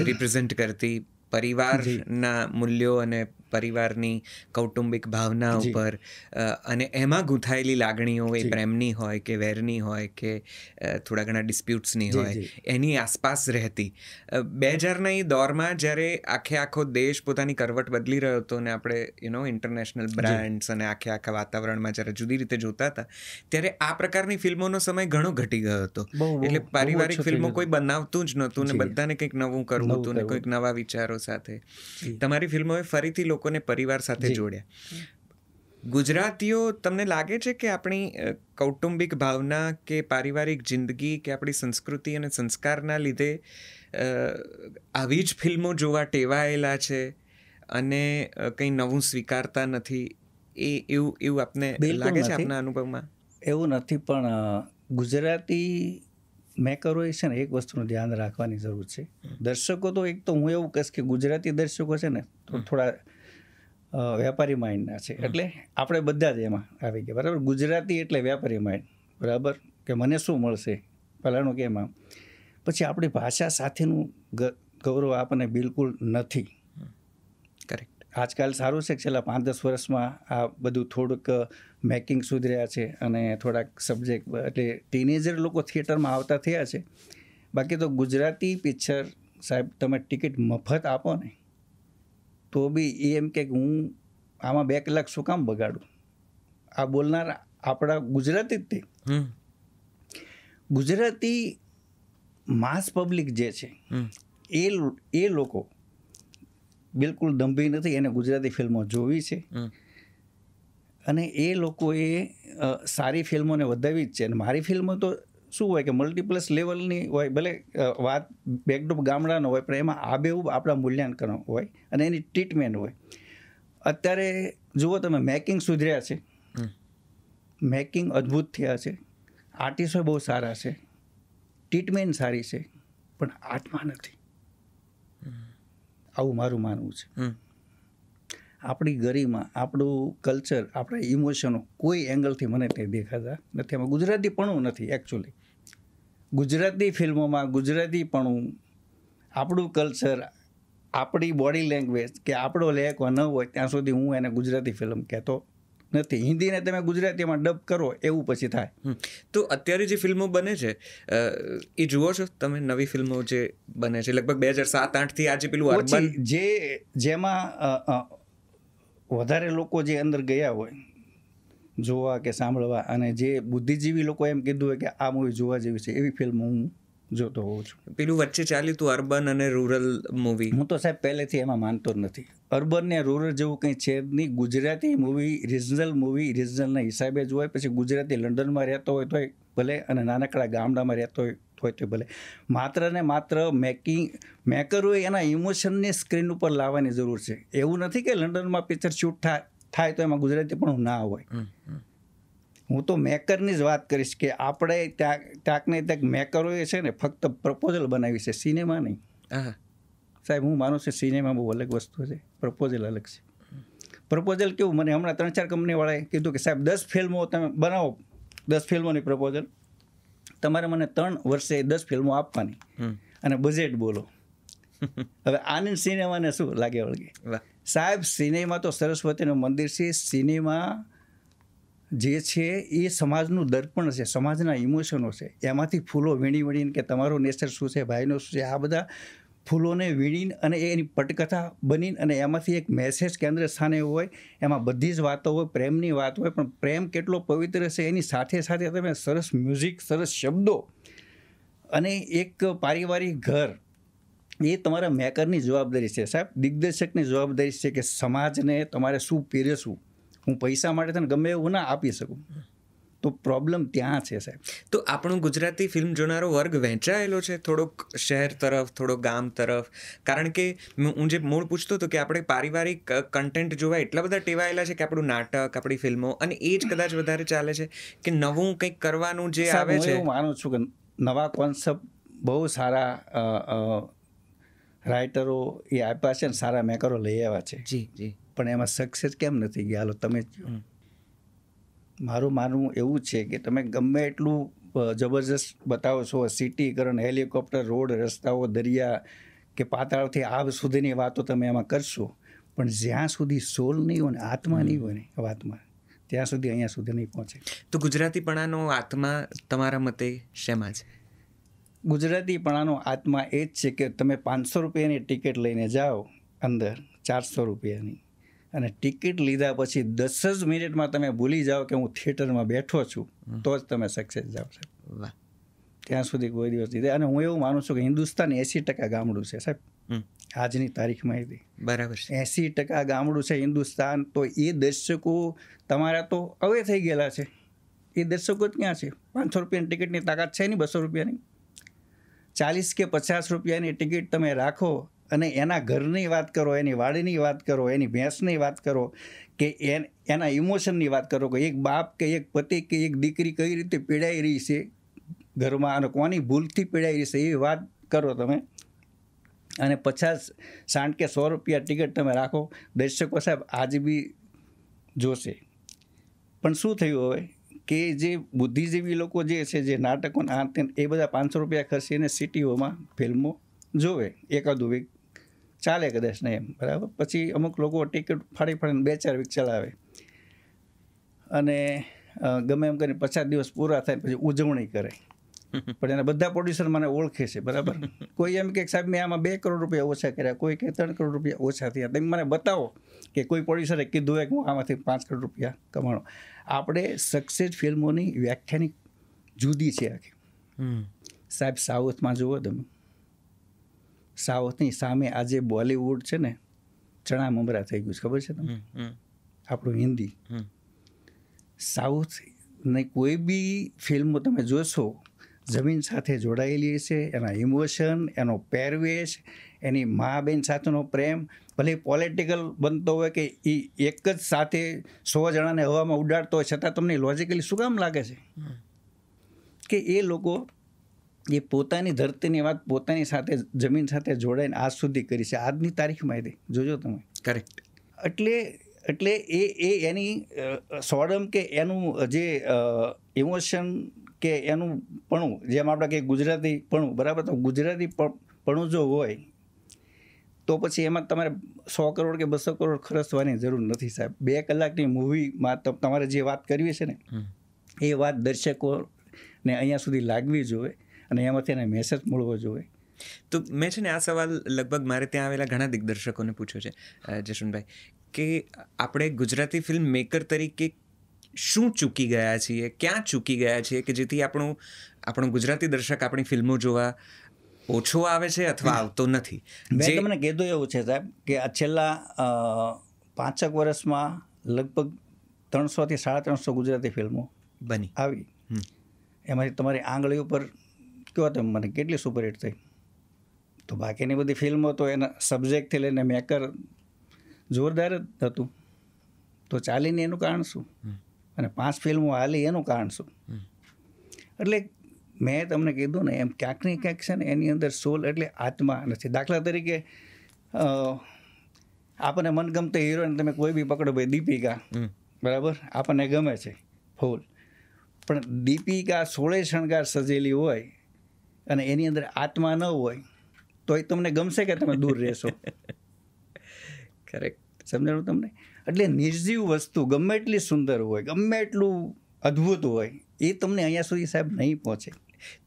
રિપ્રેઝેન્ટ કરતી, પરિવારના મૂલ્યો અને પરિવારની કૌટુંબિક ભાવના ઉપર અને એમાં ગૂંથાયેલી લાગણીઓ એ પ્રેમની હોય કે વેરની હોય કે થોડા ઘણા ડિસ્પ્યુટ્સની હોય એની આસપાસ રહેતી 2000ના એ દોરમાં જ્યારે આખો દેશ પોતાની કરવટ બદલી રહ્યો હતો અને આપણે ઇન્ટરનેશનલ બ્રાન્ડ્સ અને આખા વાતાવરણમાં જ્યારે જુદી રીતે જોતા હતા ત્યારે આ પ્રકારની ફિલ્મોનો સમય ઘણો ઘટી ગયો હતો. એટલે પારિવારિક ફિલ્મો કોઈ બનાવતું જ નહોતું ને બધાને કંઈક નવું કરવું હતું ને કોઈક નવા વિચારો સાથે. તમારી ફિલ્મોએ ફરીથી લોકોને પરિવાર સાથે જોડ્યા. ગુજરાતીઓ તમને લાગે છે કે આપણી કૌટુંબિક ભાવના કે પારિવારિક જિંદગી કે આપણી સંસ્કૃતિ અને સંસ્કારના લીધે આવી જ ફિલ્મો જોવા ટેવાયેલા છે અને કંઈ નવું સ્વીકારતા નથી, એવું આપને લાગે છે આપના અનુભવમાં? એવું નથી, પણ ગુજરાતી મેકરોએ છે ને એક વસ્તુનું ધ્યાન રાખવાની જરૂર છે. દર્શકો તો એક તો હું એવું કહીશ કે ગુજરાતી દર્શકો છે ને થોડા વેપારી માઇન્ડના છે, એટલે આપણે બધા જ એમાં આવી ગયા, બરાબર. ગુજરાતી એટલે વેપારી માઇન્ડ, બરાબર, કે મને શું મળશે ફલાણું કેમ આમ. પછી આપણી ભાષા સાથેનું ગૌરવ આપણને બિલકુલ નથી. કરેક્ટ. આજકાલ સારું છે કે છેલ્લા 5-10 વર્ષમાં આ બધું થોડુંક મેકિંગ સુધર્યા છે અને થોડાક સબ્જેક્ટ એટલે ટીનેજર લોકો થિયેટરમાં આવતા થયા છે. બાકી તો ગુજરાતી પિક્ચર સાહેબ તમે ટિકિટ મફત આપો ને તો બી એ એમ કે હું આમાં 2 કલાક શું કામ બગાડું. આ બોલનાર આપણા ગુજરાતી જ તે. ગુજરાતી માસ પબ્લિક જે છે એ લોકો બિલકુલ દંભી નથી, એને ગુજરાતી ફિલ્મો જોવી છે અને એ લોકોએ સારી ફિલ્મોને વધાવી જ છે. અને મારી ફિલ્મો તો શું હોય કે મલ્ટીપ્લસ લેવલની હોય, ભલે વાત બેકડ્રોપ ગામડાનો હોય પણ એમાં આબેહૂબ આપણા મૂલ્યાંકન હોય અને એની ટ્રીટમેન્ટ હોય. અત્યારે જુઓ તમે, મેકિંગ સુધર્યા છે, મેકિંગ અદ્ભુત થયા છે, આર્ટિસ્ટો બહુ સારા છે, ટ્રીટમેન્ટ સારી છે, પણ આત્મા નથી. આવું મારું માનવું છે. આપણી ગરિમા, આપણું કલ્ચર, આપણા ઇમોશનો કોઈ એંગલથી મને તે દેખાતા નથી. એમાં ગુજરાતીપણું નથી એકચ્યુઅલી. ગુજરાતી ફિલ્મોમાં ગુજરાતીપણું, આપણું કલ્ચર, આપણી બોડી લેંગ્વેજ કે આપણો લેખો ન હોય ત્યાં સુધી હું એને ગુજરાતી ફિલ્મ કહેતો નથી. હિન્દીને તમે ગુજરાતીમાં ડબ કરો એવું પછી થાય. તો અત્યારે જે ફિલ્મો બને છે એ જુઓ છો તમે? નવી ફિલ્મો જે બને છે લગભગ 2007-8થી આજે પેલું અર્બન જેમાં વધારે લોકો જે અંદર ગયા હોય જોવા કે સાંભળવા, અને જે બુદ્ધિજીવી લોકો એમ કીધું હોય કે આ મૂવી જોવા જેવી છે, એવી ફિલ્મ હું જોતો હોઉં છું. પેલું વચ્ચે ચાલ્યું હતું અર્બન અને રૂરલ મૂવી. હું તો સાહેબ પહેલેથી એમાં માનતો જ નથી. અર્બન ને રૂરલ જેવું કંઈ છે જ નહીં. ગુજરાતી મૂવી રિજનલના હિસાબે જ હોય. પછી ગુજરાતી લંડનમાં રહેતો હોય તોય ભલે અને નાનકડા ગામડામાં રહેતો હોય તો ભલે. માત્ર ને માત્ર મેકરોએ એના ઇમોશનને સ્ક્રીન ઉપર લાવવાની જરૂર છે. એવું નથી કે લંડનમાં પિક્ચર શૂટ થાય તો એમાં ગુજરાતી પણ ના હોય. હું તો મેકરની જ વાત કરીશ કે આપણે ક્યાંક ને ક્યાંક મેકરોએ છે ને ફક્ત પ્રપોઝલ બનાવી છે, સિનેમા નહીં. સાહેબ હું માનું છું સિનેમા બહુ અલગ વસ્તુ છે, પ્રપોઝલ અલગ છે. પ્રપોઝલ કેવું, મને હમણાં 3-4 કંપનીવાળાએ કીધું કે સાહેબ 10 ફિલ્મો તમે બનાવો, 10 ફિલ્મોની પ્રપોઝલ, તમારે મને 3 વર્ષે 10 ફિલ્મો આપવાની અને બજેટ બોલો. હવે આનંદ સિનેમાને શું લાગે વળગે? સાહેબ સિનેમા તો સરસ્વતીનું મંદિર છે. સિનેમા જે છે એ સમાજનું દર્પણ છે, સમાજના ઇમોશનો છે. એમાંથી ફૂલો વીણીને કે તમારો નેચર શું છે, ભાઈનો શું છે, આ બધા ફૂલોને વીણીને અને એની પટકથા બનીને અને એમાંથી એક મેસેજ કેન્દ્ર સ્થાને હોય. એમાં બધી જ વાતો હોય, પ્રેમની વાત હોય, પણ પ્રેમ કેટલો પવિત્ર છે એની સાથે સાથે તમે સરસ મ્યુઝિક, સરસ શબ્દો અને એક પારિવારિક ઘર, એ તમારા મેકરની જવાબદારી છે સાહેબ. દિગ્દર્શકની જવાબદારી છે કે સમાજને તમારે શું પીરસવું. હું પૈસા માટે તને ગમે એવું ના આપી શકું. તો પ્રોબ્લેમ ત્યાં છે સાહેબ. તો આપણું ગુજરાતી ફિલ્મ જોનારો વર્ગ વહેંચાયેલો છે, થોડોક શહેર તરફ, થોડોક ગામ તરફ. કારણ કે હું જે મૂળ પૂછતો હતો કે આપણે પારિવારિક કન્ટેન્ટ જોવા એટલા બધા ટેવાયેલા છે કે આપણું નાટક, આપણી ફિલ્મો, અને એ જ કદાચ વધારે ચાલે છે કે નવું કંઈક કરવાનું જે આવે છે. હું માનું છું કે નવા કોન્સેપ્ટ બહુ સારા રાઇટરો એ આપ્યા છે ને સારા મેકરો લઈ આવ્યા છે. જી. પણ એમાં સક્સેસ કેમ નથી ગયા? હાલો તમે મારું માનવું એવું છે કે તમે ગમે એટલું જબરજસ્ત બતાવો છો, સિટીકરણ, હેલિકોપ્ટર, રોડ, રસ્તાઓ, દરિયા કે પાતાળથી આબ સુધીની વાતો તમે એમાં કરશો, પણ જ્યાં સુધી સોલ નહીં હોય ને, આત્મા નહીં હોય ને વાતમાં, ત્યાં સુધી અહીંયા સુધી નહીં પહોંચે. તો ગુજરાતીપણાનો આત્મા તમારા મતે શેમાં છે? ગુજરાતીપણાનો આત્મા એ જ છે કે તમે 500 રૂપિયાની ટિકિટ લઈને જાઓ અંદર, 400 રૂપિયાની, અને ટિકિટ લીધા પછી 10 જ મિનિટમાં તમે ભૂલી જાઓ કે હું થિયેટરમાં બેઠો છું, તો જ તમે સક્સેસ જાઓ સાહેબ. વાહ. ત્યાં સુધી કોઈ દિવસ નહીં. અને હું એવું માનું છું કે હિન્દુસ્તાન 80% ગામડું છે સાહેબ, આજની તારીખમાં એ બરાબર છે. 80% ગામડું છે હિન્દુસ્તાન. તો એ દર્શકો તમારા તો હવે થઈ ગયેલા છે. એ દર્શકો જ ક્યાં છે? 500 રૂપિયાની ટિકિટની તાકાત છે નહીં, 200 રૂપિયાની. 40 કે 50 રૂપિયાની ટિકિટ તમે રાખો અને એના ઘરની વાત કરો, એની વાડીની વાત કરો, એની ભેંસની વાત કરો, કે એના ઇમોશનની વાત કરો, કે એક બાપ કે એક પતિ કે એક દીકરી કઈ રીતે પીડાઈ રહી છે ઘરમાં અને કોની ભૂલથી પીડાઈ રહી છે એ વાત કરો તમે. અને 50, 60 કે 100 રૂપિયા ટિકિટ તમે રાખો, દર્શકો સાહેબ આજ બી જોશે. પણ શું થયું હવે કે જે બુદ્ધિજીવી લોકો જે છે, જે નાટકો એ બધા 500 રૂપિયા ખર્ચીને સિટીઓમાં ફિલ્મો જોવે, એકાદું વીક ચાલે કદાચ નહીં એમ, બરાબર. પછી અમુક લોકો ટિકિટ ફાડી ફાડીને 2-4 વીક ચલાવે અને ગમે એમ કરીને 50 દિવસ પૂરા થાય પછી ઉજવણી કરે. પણ એના બધા પ્રોડ્યુસર મને ઓળખે છે, બરાબર. કોઈ એમ કે સાહેબ મેં આમાં 2 કરોડ રૂપિયા ઓછા કર્યા, કોઈ કે 3 કરોડ રૂપિયા ઓછા થયા. તમે મને બતાવો કે કોઈ પ્રોડ્યુસરે કીધું હોય કે હું આમાંથી 5 કરોડ રૂપિયા કમાણો. આપણે સક્સેસ ફિલ્મોની વ્યાખ્યાની જુદી છે આખી સાહેબ. સાઉથમાં જુઓ તમે, સાઉથની સામે આજે બોલિવૂડ છે ને ચણા મમરા થઈ ગયું છે, ખબર છે તમને? આપણું હિન્દી. સાઉથની કોઈ બી ફિલ્મો તમે જોશો જમીન સાથે જોડાયેલી છે, એના ઇમોશન, એનો પહેરવેશ, એની મા બેન સાથેનો પ્રેમ, ભલે પોલિટિકલ બનતો હોય કે એ એક જ સાથે 100 જણાને હવામાં ઉડાડતો હોય, છતાં તમને લોજિકલી શું કામ લાગે છે કે એ લોકો એ પોતાની ધરતીની વાત પોતાની સાથે જમીન સાથે જોડાઈને આજ સુધી કરી છે, આજની તારીખમાં એ જોજો તમે. કરેક્ટ. એટલે એ એની સોડમ કે એનું જે ઇમોશન કે એનું પણું, જેમ આપણે કંઈ ગુજરાતી પણું, બરાબર. તો ગુજરાતી પણું જો હોય તો પછી એમાં તમારે 100 કરોડ કે 200 કરોડ ખર્ચવાની જરૂર નથી સાહેબ. 2 કલાકની મૂવીમાં તમારે જે વાત કરવી છે ને એ વાત દર્શકોને અહીંયા સુધી લાગવી જોઈએ અને એમાંથી એને મેસેજ મળવો જોઈએ. તો મેં છે ને આ સવાલ લગભગ મારે ત્યાં આવેલા ઘણા દિગ્દર્શકોને પૂછ્યો છે જશવંતભાઈ, કે આપણે ગુજરાતી ફિલ્મ મેકર તરીકે શું ચૂકી ગયા છીએ, ક્યાં ચૂકી ગયા છીએ કે જેથી આપણો ગુજરાતી દર્શક આપણી ફિલ્મો જોવા ઓછો આવે છે અથવા આવતો નથી? મેં તમને કીધું એવું છે સાહેબ કે આ છેલ્લા 5 વર્ષમાં લગભગ 300 થી 350 ગુજરાતી ફિલ્મો બની આવી. એમાંથી તમારી આંગળી ઉપર કહો તમે મને કેટલી સુપરહિટ થઈ. તો બાકીની બધી ફિલ્મો તો એના સબ્જેક્ટથી લઈને મેકર જોરદાર જ હતું. તો ચાલીને એનું કારણ શું? અને 5 ફિલ્મો હાલી એનું કારણ શું? એટલે મેં તમને કીધું ને એમ ક્યાંક ને ક્યાંક છે ને એની અંદર સોલ એટલે આત્મા નથી. દાખલા તરીકે આપણને મનગમતા હિરોઈન તમે કોઈ બી પકડો, ભાઈ દીપિકા, બરાબર, આપણને ગમે છે ફૂલ, પણ દીપિકા 16 શણગાર સજેલી હોય અને એની અંદર આત્મા ન હોય તો એ તમને ગમશે કે તમે દૂર રહેશો? કરેક્ટ. સમજાણું તમને? એટલે નિર્જીવ વસ્તુ ગમે એટલી સુંદર હોય, ગમે એટલું અદ્ભુત હોય, એ તમને અહીંયા સુધી સાહેબ નહીં પહોંચે.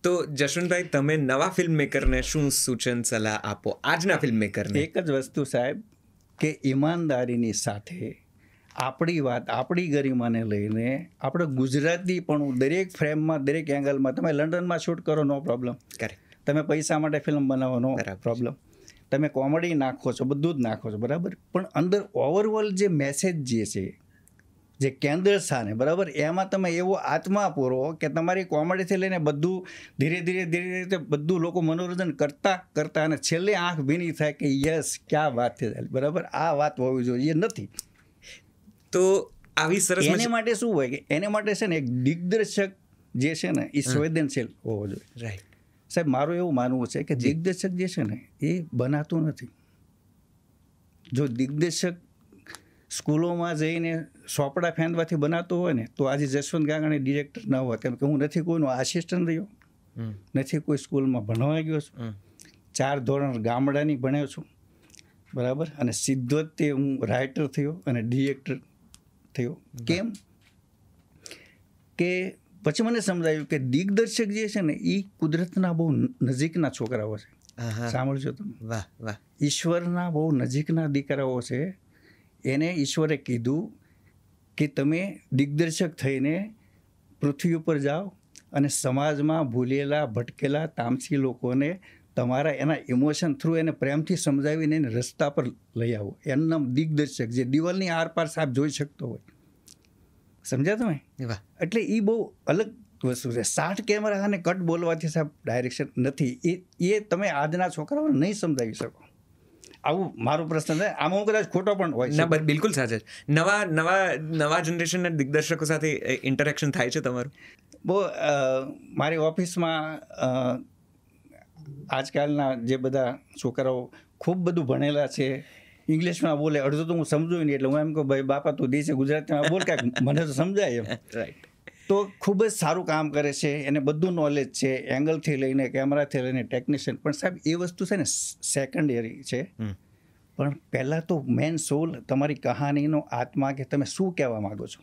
તો જશવંતભાઈ, તમે નવા ફિલ્મ મેકરને શું સૂચન સલાહ આપો, આજના ફિલ્મ મેકરને? એક જ વસ્તુ સાહેબ કે ઈમાનદારીની સાથે આપણી વાત, આપણી ગરિમાને લઈને આપણે ગુજરાતી પણ દરેક ફ્રેમમાં, દરેક એંગલમાં, તમે લંડનમાં શૂટ કરો નો પ્રોબ્લેમ, તમે પૈસા માટે ફિલ્મ બનાવો નો પ્રોબ્લેમ, તમે કોમેડી નાખો છો, બધું જ નાખો છો, બરાબર, પણ અંદર ઓવરઓલ જે મેસેજ જે છે, જે કેન્દ્ર સ્થાને, બરાબર, એમાં તમે એવો આત્મા પૂરો કે તમારી કોમેડીથી લઈને બધું ધીરે ધીરે બધું લોકો મનોરંજન કરતા અને છેલ્લે આંખ ભીની થાય કે યસ ક્યાં વાત છે, બરાબર, આ વાત હોવી જોઈએ. એ નથી. તો આવી સરસ એને માટે શું હોય કે એને માટે છે ને એક દિગ્દર્શક જે છે ને એ સંવેદનશીલ હોવો જોઈએ. રાઈટ સાહેબ, મારું એવું માનવું છે કે દિગ્દર્શક જે છે ને એ બનાતું નથી. જો દિગ્દર્શક સ્કૂલોમાં જઈને સોપડા ફેંદવાથી બનાતો હોય ને તો આજે જશવંત ગાંગાણી ડિરેક્ટર ન હોય. કેમ કે હું નથી કોઈનો આસિસ્ટન્ટ રહ્યો, નથી કોઈ સ્કૂલમાં ભણવા ગયો છું, 4 ધોરણ ગામડાની ભણ્યો છું, બરાબર. અને સીધો જ તે હું રાઇટર થયો અને ડિરેક્ટર થયો. કેમ કે પછી મને સમજાયું કે દિગ્દર્શક જે છે ને એ કુદરતના બહુ નજીકના છોકરાઓ છે. સાંભળજો તમે. વાહ વાહ. ઈશ્વરના બહુ નજીકના દીકરાઓ છે. એને ઈશ્વરે કીધું કે તમે દિગ્દર્શક થઈને પૃથ્વી ઉપર જાઓ અને સમાજમાં ભૂલેલા ભટકેલા તામસી લોકોને તમારા એના ઇમોશન થ્રુ એને પ્રેમથી સમજાવીને એને રસ્તા પર લઈ આવો. એનું નામ દિગ્દર્શક, જે દિવાલની આરપાર સાહેબ જોઈ શકતો હોય. સમજ્યા તમે? એટલે એ બહુ અલગ વસ્તુ છે. 60 કેમેરા અને કટ બોલવાથી સાહેબ ડાયરેક્શન નથી. એ તમે આજના છોકરાઓને નહીં સમજાવી શકો. આવું મારો પ્રશ્ન છે. આમાં હું કદાચ ખોટો પણ હોય ના, બિલકુલ સાચા છે. નવા જનરેશનના દિગ્દર્શકો સાથે ઇન્ટરેક્શન થાય છે તમારું? બહુ. મારી ઓફિસમાં આજકાલના જે બધા છોકરાઓ ખૂબ બધું ભણેલા છે, ઇંગ્લિશમાં બોલે, અડધું તો હું સમજું નહીં. એટલે હું એમ કહું, ભાઈ બાપા તું દી છે ગુજરાતીમાં બોલ, કાંઈક મને તો સમજાય એમ. રાઈટ. તો ખૂબ જ સારું કામ કરે છે. એને બધું નોલેજ છે, એંગલથી લઈને કેમેરાથી લઈને ટેકનિશિયન. પણ સાહેબ એ વસ્તુ છે ને સેકન્ડરી છે. પણ પહેલાં તો મેન સોલ, તમારી કહાનીનો આત્મા, કે તમે શું કહેવા માગો છો.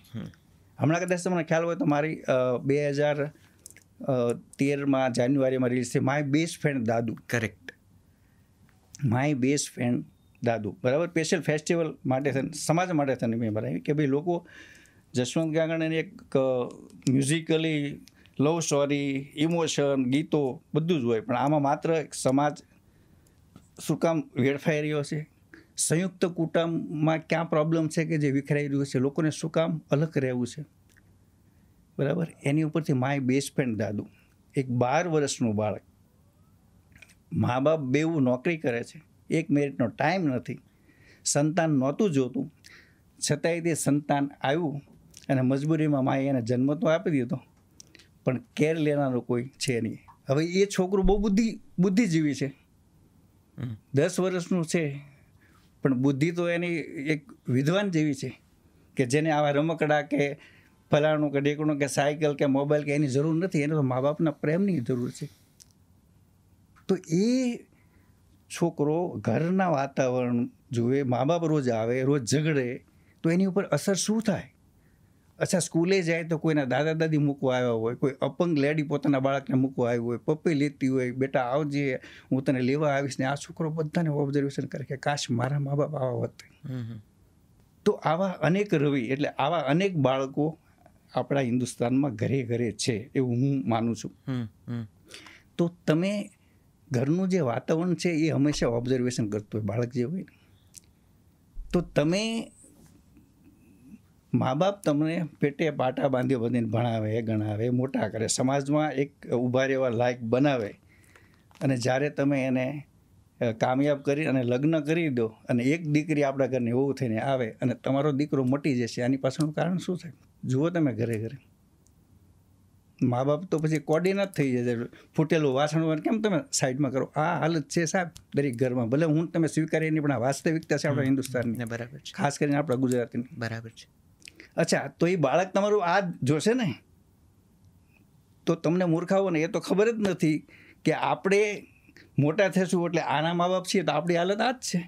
હમણાં કદાચ તમને ખ્યાલ હોય તો મારી 2013 જાન્યુઆરીમાં રિલીઝ થઈ my best friend Dadu. Correct. My best friend Dadu, બરાબર. સ્પેશિયલ ફેસ્ટિવલ માટે થઈને, સમાજ માટે થઈને મેં બનાવી કે ભાઈ લોકો જશવંત કાકાણી એક મ્યુઝિકલી લવ સ્ટોરી, ઇમોશન, ગીતો બધું જ હોય. પણ આમાં માત્ર સમાજ શું કામ વેડફાઈ રહ્યો છે, સંયુક્ત કુટુંબમાં ક્યાં પ્રોબ્લેમ છે કે જે વિખરાઈ રહ્યું છે, લોકોને શું કામ અલગ રહેવું છે, બરાબર. એની ઉપરથી માય બેસ્ટ ફ્રેન્ડ દાદુ. એક 12 વર્ષનું બાળક, મા બાપ બેઉ નોકરી કરે છે, 1 મિનિટનો ટાઈમ નથી, સંતાન નહોતું જોતું, છતાંય તે સંતાન આવ્યું અને મજબૂરીમાં માએ એને જન્મ તો આપી દીધો, પણ કેર લેનારો કોઈ છે નહીં. હવે એ છોકરું બહુ બુદ્ધિજીવી છે, 10 વર્ષનું છે, પણ બુદ્ધિ તો એની એક વિદ્વાન જેવી છે કે જેને આવા રમકડા કે ફલાણું કે ઢેકણું કે સાયકલ કે મોબાઈલ કે એની જરૂર નથી. એને તો મા બાપના પ્રેમની જરૂર છે. તો એ છોકરો ઘરના વાતાવરણ જુએ, મા બાપ રોજ આવે, રોજ ઝઘડે, તો એની ઉપર અસર શું થાય? અચ્છા, સ્કૂલે જાય તો કોઈના દાદા દાદી મૂકવા આવ્યા હોય, કોઈ અપંગ લેડી પોતાના બાળકને મૂકવા આવ્યું હોય, પપ્પી લેતી હોય, બેટા આવજે હું તને લેવા આવીશ. ને આ છોકરો બધાને ઓબ્ઝર્વેશન કરે કે કાશ મારા મા બાપ આવા હોત. તો આવા અનેક રવિ, એટલે આવા અનેક બાળકો આપણા હિન્દુસ્તાનમાં ઘરે ઘરે છે એવું હું માનું છું. તો તમે ઘરનું જે વાતાવરણ છે એ હંમેશા ઓબ્ઝર્વેશન કરતું હોય બાળક જે હોય ને. તો તમે મા બાપ તમને પેટે પાટા બાંધીને ભણાવે, ગણાવે, મોટા કરે, સમાજમાં એક ઊભા રહેવા લાયક બનાવે, અને જ્યારે તમે એને કામયાબ કરી અને લગ્ન કરી દો અને એક દીકરી આપણા ઘરની વહુ થઈને આવે અને તમારો દીકરો મટી જશે, આની પાછળનું કારણ શું છે? જુઓ તમે ઘરે ઘરે મા બાપ તો પછી કોર્ડિનેટ થઈ જાય. ફૂટેલું વાસણ કેમ તમે સાઈડમાં કરો? આ હાલત છે સાહેબ દરેક ઘરમાં. ભલે હું તમે સ્વીકારીએ નહીં, પણ આ વાસ્તવિકતા છે આપણા હિન્દુસ્તાનની, બરાબર છે, ખાસ કરીને આપણા ગુજરાતીની. બરાબર છે. અચ્છા, તો એ બાળક તમારું આ જોશે ને, તો તમને મૂર્ખાઓને એ તો ખબર જ નથી કે આપણે મોટા થઈશું એટલે આના મા બાપ છીએ તો આપણી હાલત આ જ છે.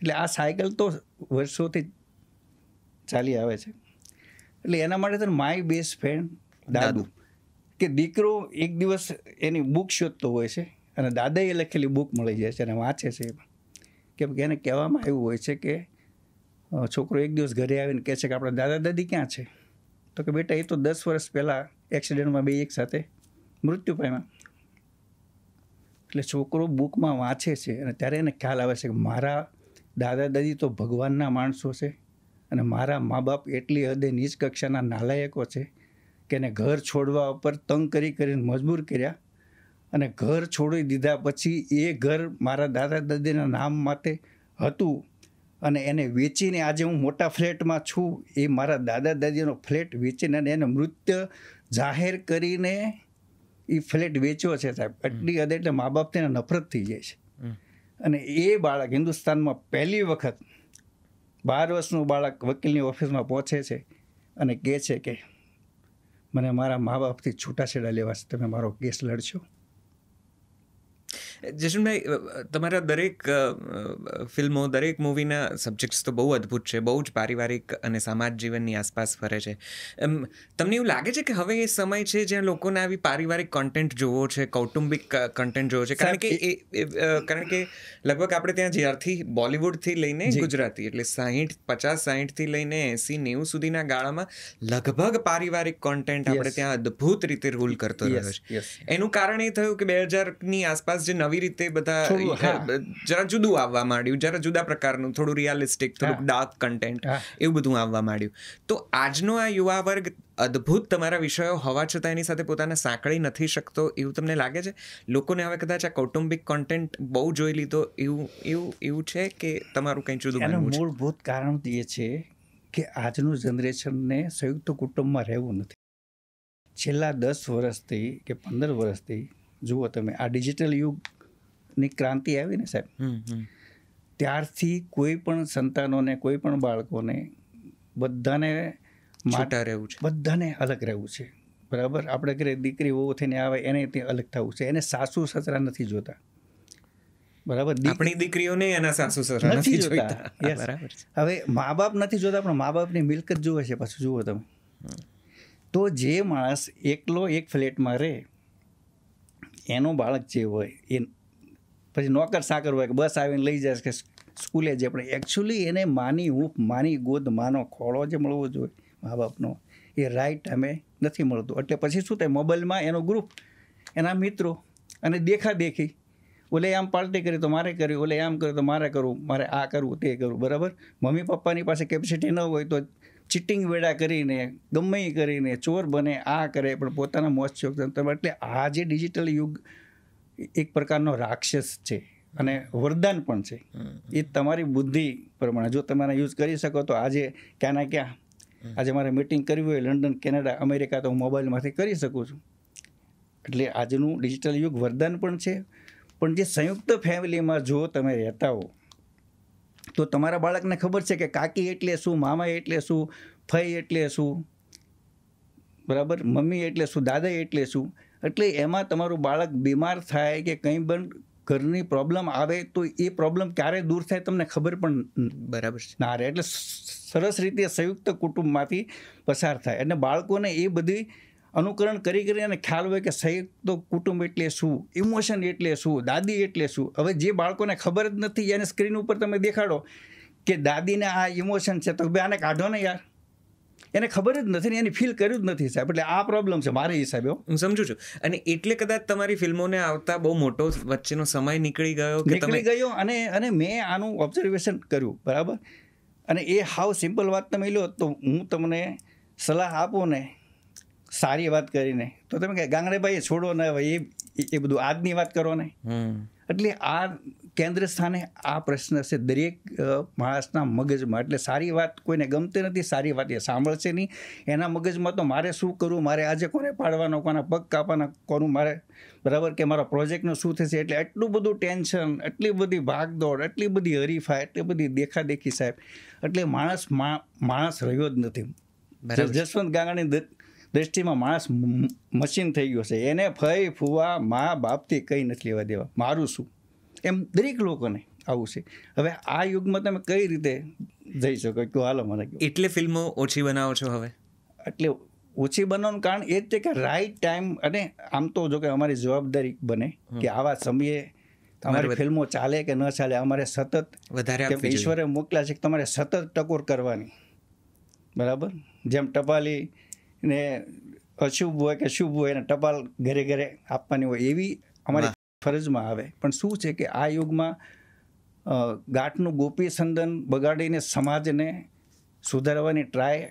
એટલે આ સાયકલ તો વર્ષોથી ચાલી આવે છે. એટલે એના માટે તો માય બેસ્ટ ફ્રેન્ડ દાદુ, કે દીકરો એક દિવસ એની બુક શોધતો હોય છે અને દાદાએ લખેલી બુક મળી જાય છે અને વાંચે છે. કેમ કે એને કહેવામાં આવ્યું હોય છે કે છોકરો એક દિવસ ઘરે આવીને કહે છે કે આપણા દાદા દાદી ક્યાં છે? તો કે બેટા એ તો 10 વર્ષ પહેલાં એક્સિડન્ટમાં 2 એક સાથે મૃત્યુ પામ્યા. એટલે છોકરો બુકમાં વાંચે છે અને ત્યારે એને ખ્યાલ આવે છે કે મારા દાદા દાદી તો ભગવાનના માણસો છે અને મારા મા બાપ એટલી હદે નીચ કક્ષાના નાલાયકો છે કે એને ઘર છોડવા ઉપર તંગ કરીને મજબૂર કર્યા, અને ઘર છોડી દીધા પછી એ ઘર મારા દાદા દાદીના નામ માટે હતું અને એને વેચીને આજે હું મોટા ફ્લેટમાં છું. એ મારા દાદા દાદીનો ફ્લેટ વેચીને અને એને મૃત્યુ જાહેર કરીને એ ફ્લેટ વેચ્યો છે સાહેબ. એટલી હદે એટલે મા બાપથી એને નફરત થઈ જાય છે. અને એ બાળક હિન્દુસ્તાનમાં પહેલી વખત 12 વર્ષનું બાળક વકીલની ઓફિસમાં પહોંચે છે અને કહે છે કે મને મારા મા બાપથી છૂટાછેડા લેવા છે, તમે મારો કેસ લડશો? જશનભાઈ, તમારા દરેક ફિલ્મો, દરેક મૂવીના સબ્જેક્ટ્સ તો બહુ અદ્ભુત છે, બહુ જ પારિવારિક અને સમાજ જીવનની આસપાસ ફરે છે. તમને એવું લાગે છે કે હવે એ સમય છે જ્યાં લોકોને આવી પારિવારિક કોન્ટેન્ટ જોવો છે, કૌટુંબિક કન્ટેન્ટ જોવો છે? કારણ કે લગભગ આપણે ત્યાં જ્યારથી બોલિવૂડથી લઈને ગુજરાતી, એટલે 50-60થી લઈને 80-90 સુધીના ગાળામાં લગભગ પારિવારિક કોન્ટેન્ટ આપણે ત્યાં અદ્ભુત રીતે રૂલ કરતો રહ્યો છે. એનું કારણ એ થયું કે 2000ની આસપાસ જે નવી રીતે બધા જરા જુદું આવવા માંડ્યું, જરા જુદા પ્રકારનું, થોડું રિયાલિસ્ટિક, થોડુંક ડાર્ક કન્ટેન્ટ, એવું બધું આવવા માંડ્યું. તો આજનો આ યુવા વર્ગ અદ્ભુત તમારા વિષયો હોવા છતાં એની સાથે પોતાને સાંકળી નથી શકતો, એવું તમને લાગે છે? લોકોને હવે કદાચ આ કૌટુંબિક કોન્ટેન્ટ બહુ જોઈ લીધો એવું છે કે તમારું કંઈ જુદું માનવું છે? મૂળભૂત કારણ એ છે કે આજનું જનરેશનને સંયુક્ત કુટુંબમાં રહેવું નથી. છેલ્લા 10 વર્ષથી કે 15 વર્ષથી જુઓ તમે, આ ડિજિટલ યુગની ક્રાંતિ આવી ને સાહેબ, ત્યારથી કોઈ પણ સંતાનોને, કોઈ પણ બાળકોને બધાને અલગ રહેવું છે. બરાબર? આપણે ઘરે દીકરી વહુ થઈને આવે એને ત્યાં અલગ થવું છે. એને સાસુ સસરા નથી જોતા. બરાબર? આપણી દીકરીઓને એના સાસુ સસરા નથી જોતા. હવે મા બાપ નથી જોતા, પણ મા બાપની મિલકત જોવે છે. પાછું જુઓ તમે, તો જે માણસ એકલો એક ફ્લેટમાં રહે, એનો બાળક જે હોય એ પછી નોકર સાકર હોય કે બસ આવીને લઈ જાય કે સ્કૂલે જાય, પણ એકચ્યુઅલી એને માની હૂંફ, માની ગોદ, માનો ખોળો જે મળવો જોઈએ મા બાપનો, એ રાઈટ ટાઈમે નથી મળતું. એટલે પછી શું થાય, મોબાઈલમાં એનો ગ્રુપ, એના મિત્રો અને દેખાદેખી, ઓલે આમ પાર્ટી કરી તો મારે કર્યું, ઓલે આમ કર્યું તો મારે કરવું, મારે આ કરવું, તે કરવું. બરાબર? મમ્મી પપ્પાની પાસે કેપેસિટી ન હોય તો ચીટિંગ વેડા કરીને, ગમે કરીને ચોર બને, આ કરે, પણ પોતાના મોજ શોખ. એટલે આ જે ડિજિટલ યુગ એક પ્રકારનો રાક્ષસ છે અને વરદાન પણ છે. એ તમારી બુદ્ધિ પ્રમાણે જો તમે યુઝ કરી શકો તો આજે ક્યાંના ક્યાં, આજે મારે મિટિંગ કરવી હોય લંડન, કેનેડા, અમેરિકા, તો હું મોબાઈલમાંથી કરી શકું છું. એટલે આજનું ડિજિટલ યુગ વરદાન પણ છે. પણ જે સંયુક્ત ફેમિલીમાં જો તમે રહેતા હો તો તમારા બાળકને ખબર છે કે કાકી એટલે શું, મામા એટલે શું, ફઈ એટલે શું, બરાબર, મમ્મી એટલે શું, દાદા એટલે શું. એટલે એમાં તમારું બાળક બીમાર થાય કે કંઈ પણ ઘરની પ્રોબ્લેમ આવે તો એ પ્રોબ્લેમ ક્યારે દૂર થાય તમને ખબર પણ બરાબર ના રહે. એટલે સરસ રીતે સંયુક્ત કુટુંબમાંથી પસાર થાય અને બાળકોને એ બધી અનુકરણ કરી અને ખ્યાલ હોય કે સંયુક્ત કુટુંબ એટલે શું, ઇમોશન એટલે શું, દાદી એટલે શું. હવે જે બાળકોને ખબર જ નથી, એને સ્ક્રીન ઉપર તમે દેખાડો કે દાદીને આ ઇમોશન છે, તો આને કાઢો ને યાર, એને ખબર જ નથી ને, એને ફીલ કર્યું જ નથી સાહેબ. એટલે આ પ્રોબ્લેમ છે મારા હિસાબે. હું સમજુ છું. અને એટલે કદાચ તમારી ફિલ્મોને આવતા બહુ મોટો વચ્ચેનો સમય નીકળી ગયો અને મેં આનું ઓબ્ઝર્વેશન કર્યું. બરાબર? અને એ હાવ સિમ્પલ વાત તમે લો તો હું તમને સલાહ આપું ને સારી વાત કરીને, તો તમે કહે ગાંગડેભાઈ છોડો ને હવે એ બધું આજની વાત કરો ને. એટલે આ કેન્દ્ર સ્થાને આ પ્રશ્ન છે દરેક માણસના મગજમાં. એટલે સારી વાત કોઈને ગમતી નથી, સારી વાત એ સાંભળશે નહીં. એના મગજમાં તો મારે શું કરવું, મારે આજે કોને પાડવાનો, કોના પગ કાપવાના, કોનું મારે, બરાબર, કે મારા પ્રોજેક્ટનું શું થશે. એટલે એટલું બધું ટેન્શન, એટલી બધી ભાગદોડ, એટલી બધી હરીફાઈ, એટલી બધી દેખાદેખી સાહેબ. એટલે માણસ રહ્યો જ નથી. જસવંત ગાંગાણી દ્રષ્ટિમાં માણસ મશીન થઈ ગયો છે. એને ફઈ ફુવા મા બાપથી કંઈ નથી લેવા દેવા, મારું શું, એમ દરેક લોકોને આવું છે. હવે આ યુગમાં તમે કઈ રીતે જઈ શકો કે હાલો મને કહો. એટલે ફિલ્મો ઓછી બનાવો છો હવે? એટલે ઓછી બનાવવાનું કારણ એ જ છે કે રાઈટ ટાઈમ, અને આમ તો જો કે અમારી જવાબદારી બને કે આવા સમયે તમારી ફિલ્મો ચાલે કે ન ચાલે, અમારે સતત વધારે ઈશ્વરે મોકલ્યા છે કે તમારે સતત ટકોર કરવાની. બરાબર? જેમ ટપાલી ને અશુભ હોય કે શુભ હોય એને ટપાલ ઘરે ઘરે આપવાની હોય, એવી અમારી ફરજમાં આવે. પણ શું છે કે આ યુગમાં ગાંઠનું ગોપી સંદન બગાડીને સમાજને સુધારવાની ટ્રાય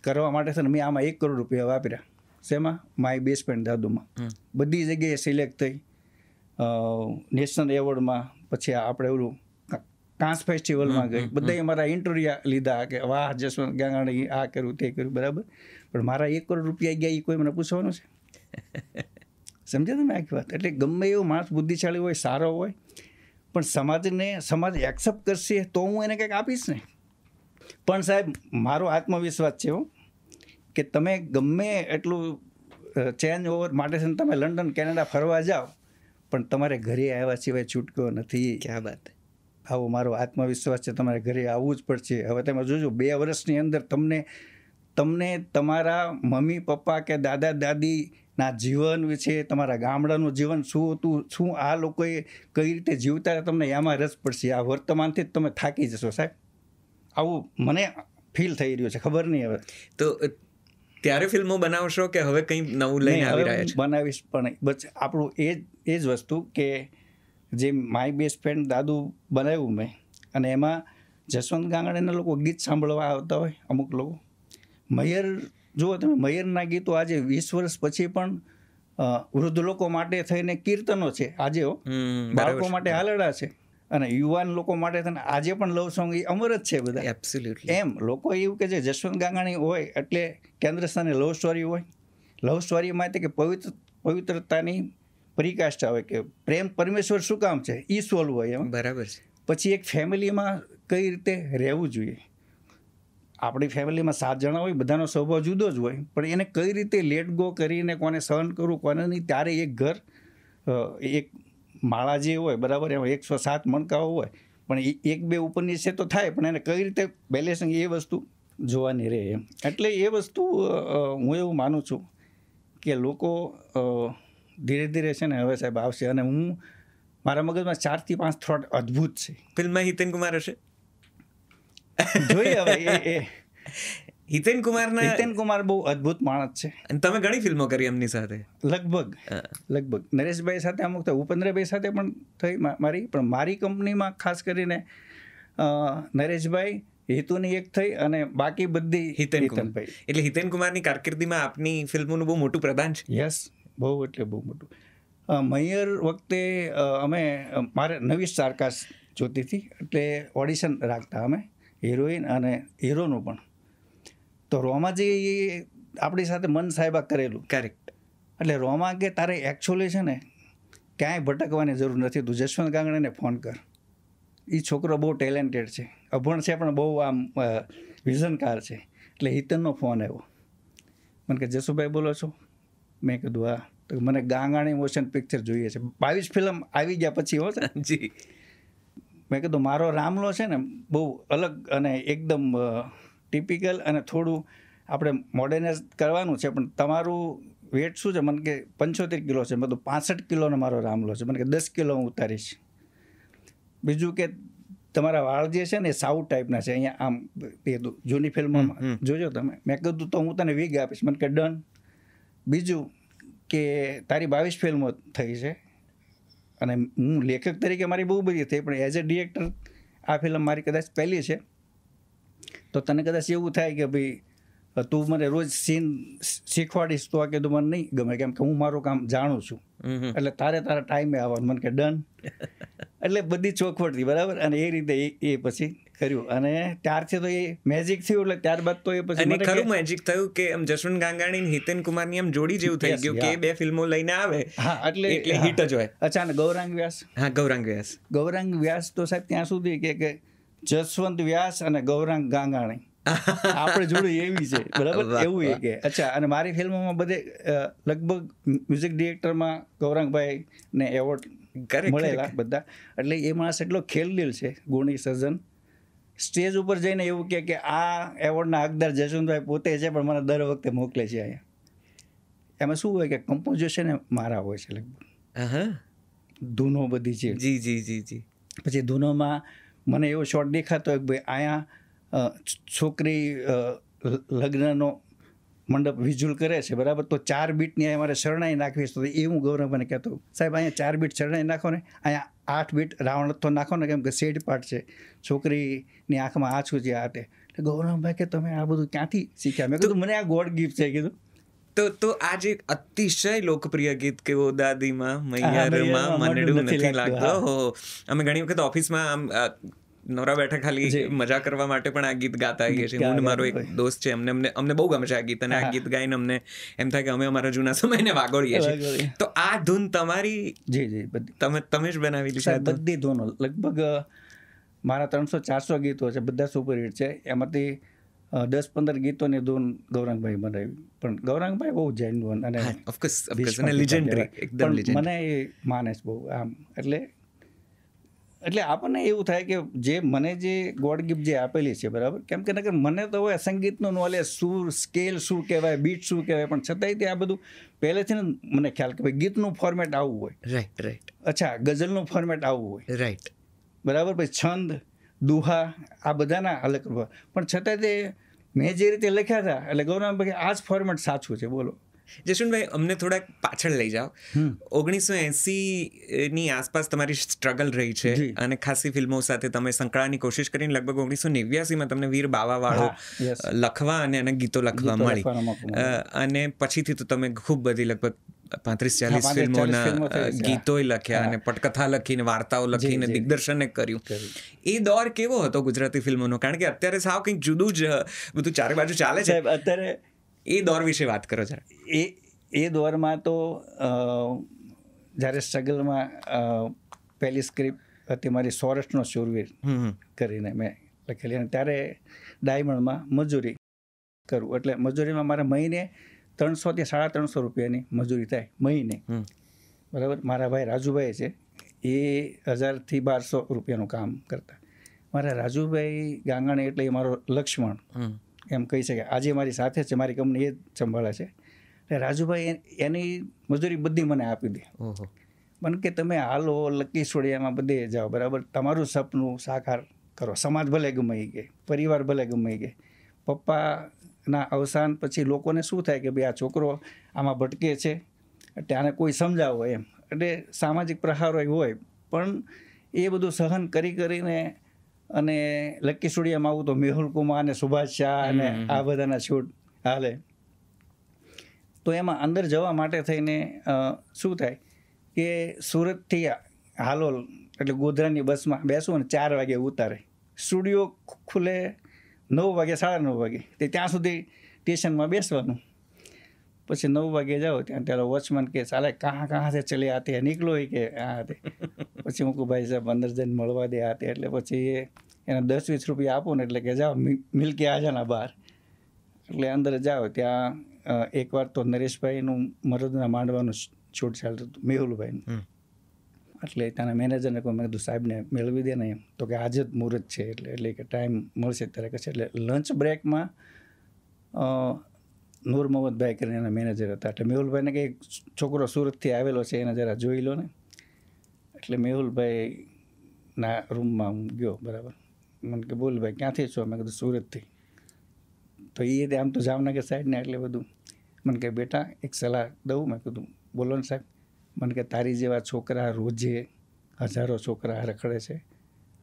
કરવા માટે છે ને મેં આમાં 1 કરોડ રૂપિયા વાપર્યા. શેમાં? માય બેસ્ટ ફ્રેન્ડ દાદુમાં. બધી જગ્યાએ સિલેક્ટ થઈ, નેશનલ એવોર્ડમાં, પછી આપણે ઓલું કાંસ ફેસ્ટિવલમાં ગઈ, બધાએ મારા ઇન્ટરવ્યૂ લીધા કે વાહ જસવંત ગાંગાણી આ કર્યું તે કર્યું. બરાબર? પણ મારા 1 કરોડ રૂપિયા ગયા એ કોઈ મને પૂછવાનું છે? સમજ્યા તમે આખી વાત? એટલે ગમે એવો માણસ બુદ્ધિશાળી હોય, સારો હોય, પણ સમાજ એક્સેપ્ટ કરશે તો હું એને કંઈક આપીશ ને. પણ સાહેબ મારો આત્મવિશ્વાસ છે કે તમે ગમે એટલું ચેન્જ ઓવર માટે છે ને તમે લંડન, કેનેડા ફરવા જાઓ, પણ તમારે ઘરે આવ્યા સિવાય છૂટકો નથી. ક્યાં વાત. આવો મારો આત્મવિશ્વાસ છે, તમારે ઘરે આવવું જ પડશે. હવે તમે જોજો 2 વર્ષની અંદર તમને તમારા મમ્મી પપ્પા કે દાદા દાદીના જીવન વિશે, તમારા ગામડાનું જીવન શું હતું, શું આ લોકોએ કઈ રીતે જીવતા હતા, તમને એમાં રસ પડશે. આ વર્તમાનથી જ તમે થાકી જશો સાહેબ. આવું મને ફીલ થઈ રહ્યું છે, ખબર નહીં હવે. તો ત્યારે ફિલ્મો બનાવશો કે હવે કંઈ નવું લઈને આવી રહ્યા છે? બનાવીશ, પણ બસ આપણું એ જ વસ્તુ કે જે માય બેસ્ટ ફ્રેન્ડ દાદુ બનાવ્યું મેં, અને એમાં જસવંત ગાંગડાના લોકો ગીત સાંભળવા આવતા હોય અમુક લોકો. મયર જુઓ તમે, મયરના ગીતો આજે 20 વર્ષ પછી પણ વૃદ્ધ લોકો માટે થઈને કીર્તનો છે આજે, બાળકો માટે હાલડા છે, અને યુવાન લોકો માટે થઈને આજે પણ લવ સોંગ એ અમર જ છે બધા. એબ્સોલ્યુટલી. એમ લોકો એવું કે છે જસવંત ગાંગાણી હોય એટલે કેન્દ્ર સ્થાને લવ સ્ટોરી હોય. લવ સ્ટોરીમાં કે પવિત્રતાની પરિકાષ્ઠા હોય કે પ્રેમ પરમેશ્વર શું કામ છે એ સોલ્વ હોય એમ. બરાબર છે. પછી એક ફેમિલીમાં કઈ રીતે રહેવું જોઈએ. આપણી ફેમિલીમાં 7 જણા હોય, બધાનો સ્વભાવ જુદો જ હોય, પણ એને કઈ રીતે લેટ ગો કરીને કોને સહન કરવું કોને નહીં. ત્યારે એક ઘર, એક માળા જે હોય બરાબર, એમાં 107 મણકાઓ હોય, પણ 1-2 ઉપરની છે તો થાય, પણ એને કઈ રીતે બેલેન્સિંગ એ વસ્તુ જોવાની રહે એમ. એટલે એ વસ્તુ હું એવું માનું છું કે લોકો ધીરે ધીરે છે ને હવે સાહેબ આવશે. અને મારા મગજમાં 4 થી 5 થોટ અદ્ભુત છે. ફિલ્મમાં હિતેન કુમાર હશે? જોઈએ હવે. હિતેન કુમાર બહુ અદ્ભુત માણસ છે. અને તમે ઘણી ફિલ્મો કરી એમની સાથે? લગભગ નરેશભાઈ સાથે અમુક થઈ, ઉપેન્દ્રભાઈ સાથે પણ થઈ મારી, પણ મારી કંપનીમાં ખાસ કરીને નરેશભાઈ, હેતુની એક થઈ, અને બાકી બધી હિતેનભાઈ. એટલે હિતેન કુમારની કારકિર્દીમાં આપની ફિલ્મોનું બહુ મોટું પ્રદાન છે. યસ, બહુ એટલે બહુ મોટું. મયર વખતે મારે નવી સ્ટારકાસ્ટ જોતી હતી, એટલે ઓડિશન રાખતા અમે, હિરોઈન અને હીરોનું પણ. તો રોમાજી આપણી સાથે મન સાહેબા કરેલું. કરેક્ટ. એટલે રોમા કે તારે એકચ્યુઅલી છે ને ક્યાંય ભટકવાની જરૂર નથી, તું જસવંત ગાંગડાને ફોન કર. એ છોકરો બહુ ટેલેન્ટેડ છે, અભણ છે પણ બહુ આમ વિઝનકાર છે. એટલે હિતનનો ફોન આવ્યો, મને કે જસુભાઈ બોલો છો? મેં કીધું હા. તો મને ગાંગાણી મોશન પિક્ચર જોઈએ છે. 22 ફિલ્મ આવી ગયા પછી હો જી. મેં કીધું મારો રામલો છે ને બહુ અલગ અને એકદમ ટિપિકલ, અને થોડું આપણે મોડર્નાઇઝ કરવાનું છે, પણ તમારું વેટ શું છે? મને કે 75 કિલો છે. બધું 65 કિલોનો મારો રામલો છે. મને કે 10 કિલો હું ઉતારીશ. બીજું કે તમારા વાળ જે છે ને એ સાઉથ ટાઈપના છે, અહીંયા આમ જૂની ફિલ્મોમાં જોજો તમે. મેં કીધું તો હું તને વીગ આપીશ. મને કે ડન. બીજું કે તારી 22 ફિલ્મો થઈ છે, અને હું લેખક તરીકે મારી બહુ બધી થઈ, પણ એઝ અ ડિરેક્ટર આ ફિલ્મ મારી કદાચ પહેલી છે. તો તને કદાચ એવું થાય કે ભાઈ તું મને રોજ સીન શીખવાડીશ તો આ કીધું મને નહીં ગમે, કેમ કે હું મારું કામ જાણું છું, એટલે તારા ટાઈમે આવવાનું. મને કે ડન. એટલે બધી ચોખવટથી બરાબર, અને એ રીતે એ પછી કર્યું, અને ત્યારથી તો એ મેજિક થયું. એટલે ત્યારબાદ તો એ પછી ખરું મેજિક થયું કે આમ જસવંત ગાંગાણી ને હિતેન કુમારની આમ જોડી જેવું થઈ ગયું કે 2 ફિલ્મો લઈને આવે. હા, એટલે હિટ જ હોય. અચ્છા, અને ગૌરાંગ વ્યાસ. હા, ગૌરાંગ વ્યાસ તો સાહેબ ત્યાં સુધી કે જસવંત વ્યાસ અને ગૌરાંગ ગાંગાણી આપણે જોડે એવી છે બરાબર, એવું એ કે. અચ્છા, અને મારી ફિલ્મોમાં બધે લગભગ મ્યુઝિક ડિરેક્ટરમાં ગૌરાંગભાઈ ને એવોર્ડ મળેલા બધા. એટલે એ માણસ એટલો ખેલદિલ છે, ગુણી સર્જન. સ્ટેજ ઉપર જઈને એવું કે આ એવોર્ડના હકદાર જસવંતભાઈ પોતે છે, પણ મને દર વખતે મોકલે છે અહીંયા. એમાં શું હોય કે કમ્પોઝિશન મારા હોય છે લગભગ, ધૂનો બધી છે. જી. પછી ધૂનોમાં મને એવો શોટ દેખાતો કે ભાઈ અહીંયા છોકરી લગ્નનો મંડપ વિઝ્યુઅલ કરે છે બરાબર, તો 4 બીટની અહીંયા મારે શરણાઈ નાખવી છે. તો એ હું ગૌરવભાઈને કહેતો, સાહેબ અહીંયા 4 બીટ શરણાઈ નાખો ને, અહીંયા 8 બીટ રાવણત્વ નાખો ને, કેમ કે સેડ પાર્ટ છે, છોકરીની આંખમાં આછું છે આ તે. એટલે ગૌરવભાઈ કે તમે આ બધું ક્યાંથી શીખ્યા? મેં કીધું મને આ ગોડ ગિફ્ટ છે કીધું. તો આજે અતિશય લોકપ્રિય ગીત કેવો દાદીમાં મૈયારમાં મનડું નથી લાગતો. અમે ઘણી વખત ઓફિસમાં આમ નવરા બેઠા ખાલી મજા કરવા માટે પણ આ ગીત ગાતા આવીએ છીએ. હું મારો એક દોસ્ત છે, અમને બહુ ગમે છે આ ગીત, અને આ ગીત ગાઈને અમને એમ થાય કે અમે અમારા જૂના સમયને વાગોળીએ છીએ. તો આ ધૂન તમારી? જી, તમે જ બનાવેલી છે? બધી ધૂનો લગભગ મારા 300-400 ગીતો છે, બધા સુપરહિટ છે. એમાંથી 10-15 ગીતોની ધૂન ગૌરાંગભાઈ બનાવી, પણ ગૌરાંગભાઈ બહુ જેન્યુઅન અને ઓફકોર્સ લેજેન્ડરી, એકદમ લેજેન્ડરી. મને એ માને છે બહુ આમ. એટલે આપણને એવું થાય કે જે મને જે ગોડ ગિફ્ટ જે આપેલી છે, બરાબર, કેમ કે નકર મને તો હોય સંગીતનું નોલેજ, સુર, સ્કેલ શું કહેવાય, બીટ શું કહેવાય, પણ છતાંય તે આ બધું પહેલેથી ને મને ખ્યાલ કે ભાઈ ગીતનું ફોર્મેટ આવું હોય, રાઈટ, અચ્છા ગઝલનું ફોર્મેટ આવું હોય, રાઈટ, બરાબર, પછી છંદ, દુહા, આ બધાના અલગ, પણ છતાં તે મેં જે રીતે લખ્યા હતા એટલે ગૌરાંગભાઈ આ જ ફોર્મેટ સાચું છે. બોલો જશવંતભાઈ, અમને થોડાક પાછળ લઈ જાઓ. 1980 ની આસપાસ તમારી સ્ટ્રગલ રહી છે અને ખાસી ફિલ્મો સાથે તમે સંકળાની કોશિશ કરીને લગભગ 1989 તમને વીર બાવાવાળો લખવા અને એના ગીતો લખવા મળી, અને પછીથી તો તમે ખૂબ બધી લગભગ 35-40 ફિલ્મોના ગીતોય લખ્યા અને પટકથા લખીને, વાર્તાઓ લખીને દિગ્દર્શન કર્યું. એ દોર કેવો હતો ગુજરાતી ફિલ્મોનો? કારણ કે અત્યારે સાવ કંઈક જુદું જ બધું ચારે બાજુ ચાલે છે. અત્યારે એ દોર વિશે વાત કરો જરા. એ દોરમાં તો જ્યારે સ્ટ્રગલમાં પહેલી સ્ક્રિપ્ટ હતી મારી સૌરાષ્ટ્રનો શૂરવીર કરીને મેં લખેલી, અને ત્યારે ડાયમંડમાં મજૂરી કરું, એટલે મજૂરીમાં મારે મહિને 300 થી 350 રૂપિયાની મજૂરી થાય મહિને, બરાબર. મારા ભાઈ રાજુભાઈ છે, એ 1000 થી 1200 રૂપિયાનું કામ કરતા. મારા રાજુભાઈ ગાંગાણી એટલે એ મારો લક્ષ્મણ એમ કહી શકે, આજે મારી સાથે છે, મારી કંપની એ જ સંભાળે છે. એટલે રાજુભાઈ એની મજૂરી બધી મને આપી દે, મને કે તમે હાલો લકી સોડિયામાં બધે જાઓ, બરાબર, તમારું સપનું સાકાર કરો, સમાજ ભલે ગમે કે પરિવાર ભલે ગમે કે. પપ્પાના અવસાન પછી લોકોને શું થાય કે ભાઈ આ છોકરો આમાં ભટકે છે, એટલે આને કોઈ સમજાવો એમ, એટલે સામાજિક પ્રહારો હોય, પણ એ બધું સહન કરીને અને લકી સ્ટુડિયોમાં આવું તો મેહુલ કુમાર અને સુભાષ શાહ અને આ બધાના શૂટ હાલે. તો એમાં અંદર જવા માટે થઈને શું થાય કે સુરતથી હાલોલ એટલે ગોધરાની બસમાં બેસું અને 4 વાગે ઉતારે, સ્ટુડિયો ખુલે 9 વાગે, 9:30 વાગે, તે ત્યાં સુધી સ્ટેશનમાં બેસવાનું. પછી 9 વાગે જાઓ ત્યાં ત્યારે વોચમેન કે ચાલે કहाँ से ચલે આતે નીકળો કે આ તે. પછી હું કહું ભાઈ સાહેબ અંદર જઈને મળવા દે આતે, એટલે પછી એને 10-20 રૂપિયા આપો ને એટલે કે જાઓ મિલ કે આ જાના બહાર. એટલે અંદર જાઓ ત્યાં એકવાર તો નરેશભાઈનું મરદના માંડવાનું શૂટ ચાલતું હતું, મેહુલભાઈનું. એટલે ત્યાંના મેનેજરને કહું, મેં કીધું સાહેબને મેળવી દે ને એમ, તો કે આજે જ મુહૂર્ત છે એટલે કે ટાઈમ મળશે ત્યારે કશે. એટલે લંચ બ્રેકમાં નૂર મોહમ્મદભાઈ કરીને એના મેનેજર હતા, એટલે મેહુલભાઈને કે છોકરો સુરતથી આવેલો છે એને જરા જોઈ લો ને. એટલે મેહુલભાઈના રૂમમાં હું ગયો, બરાબર. મને કે બોલ ભાઈ ક્યાંથી છો? મેં કીધું સુરતથી. તો એ આમ તો જામનગર સાઈડને એટલે બધું. મને કે બેટા એક સલાહ દઉં? મેં કીધું બોલો ને સાહેબ. મને કે તારી જેવા છોકરા રોજે હજારો છોકરા રખડે છે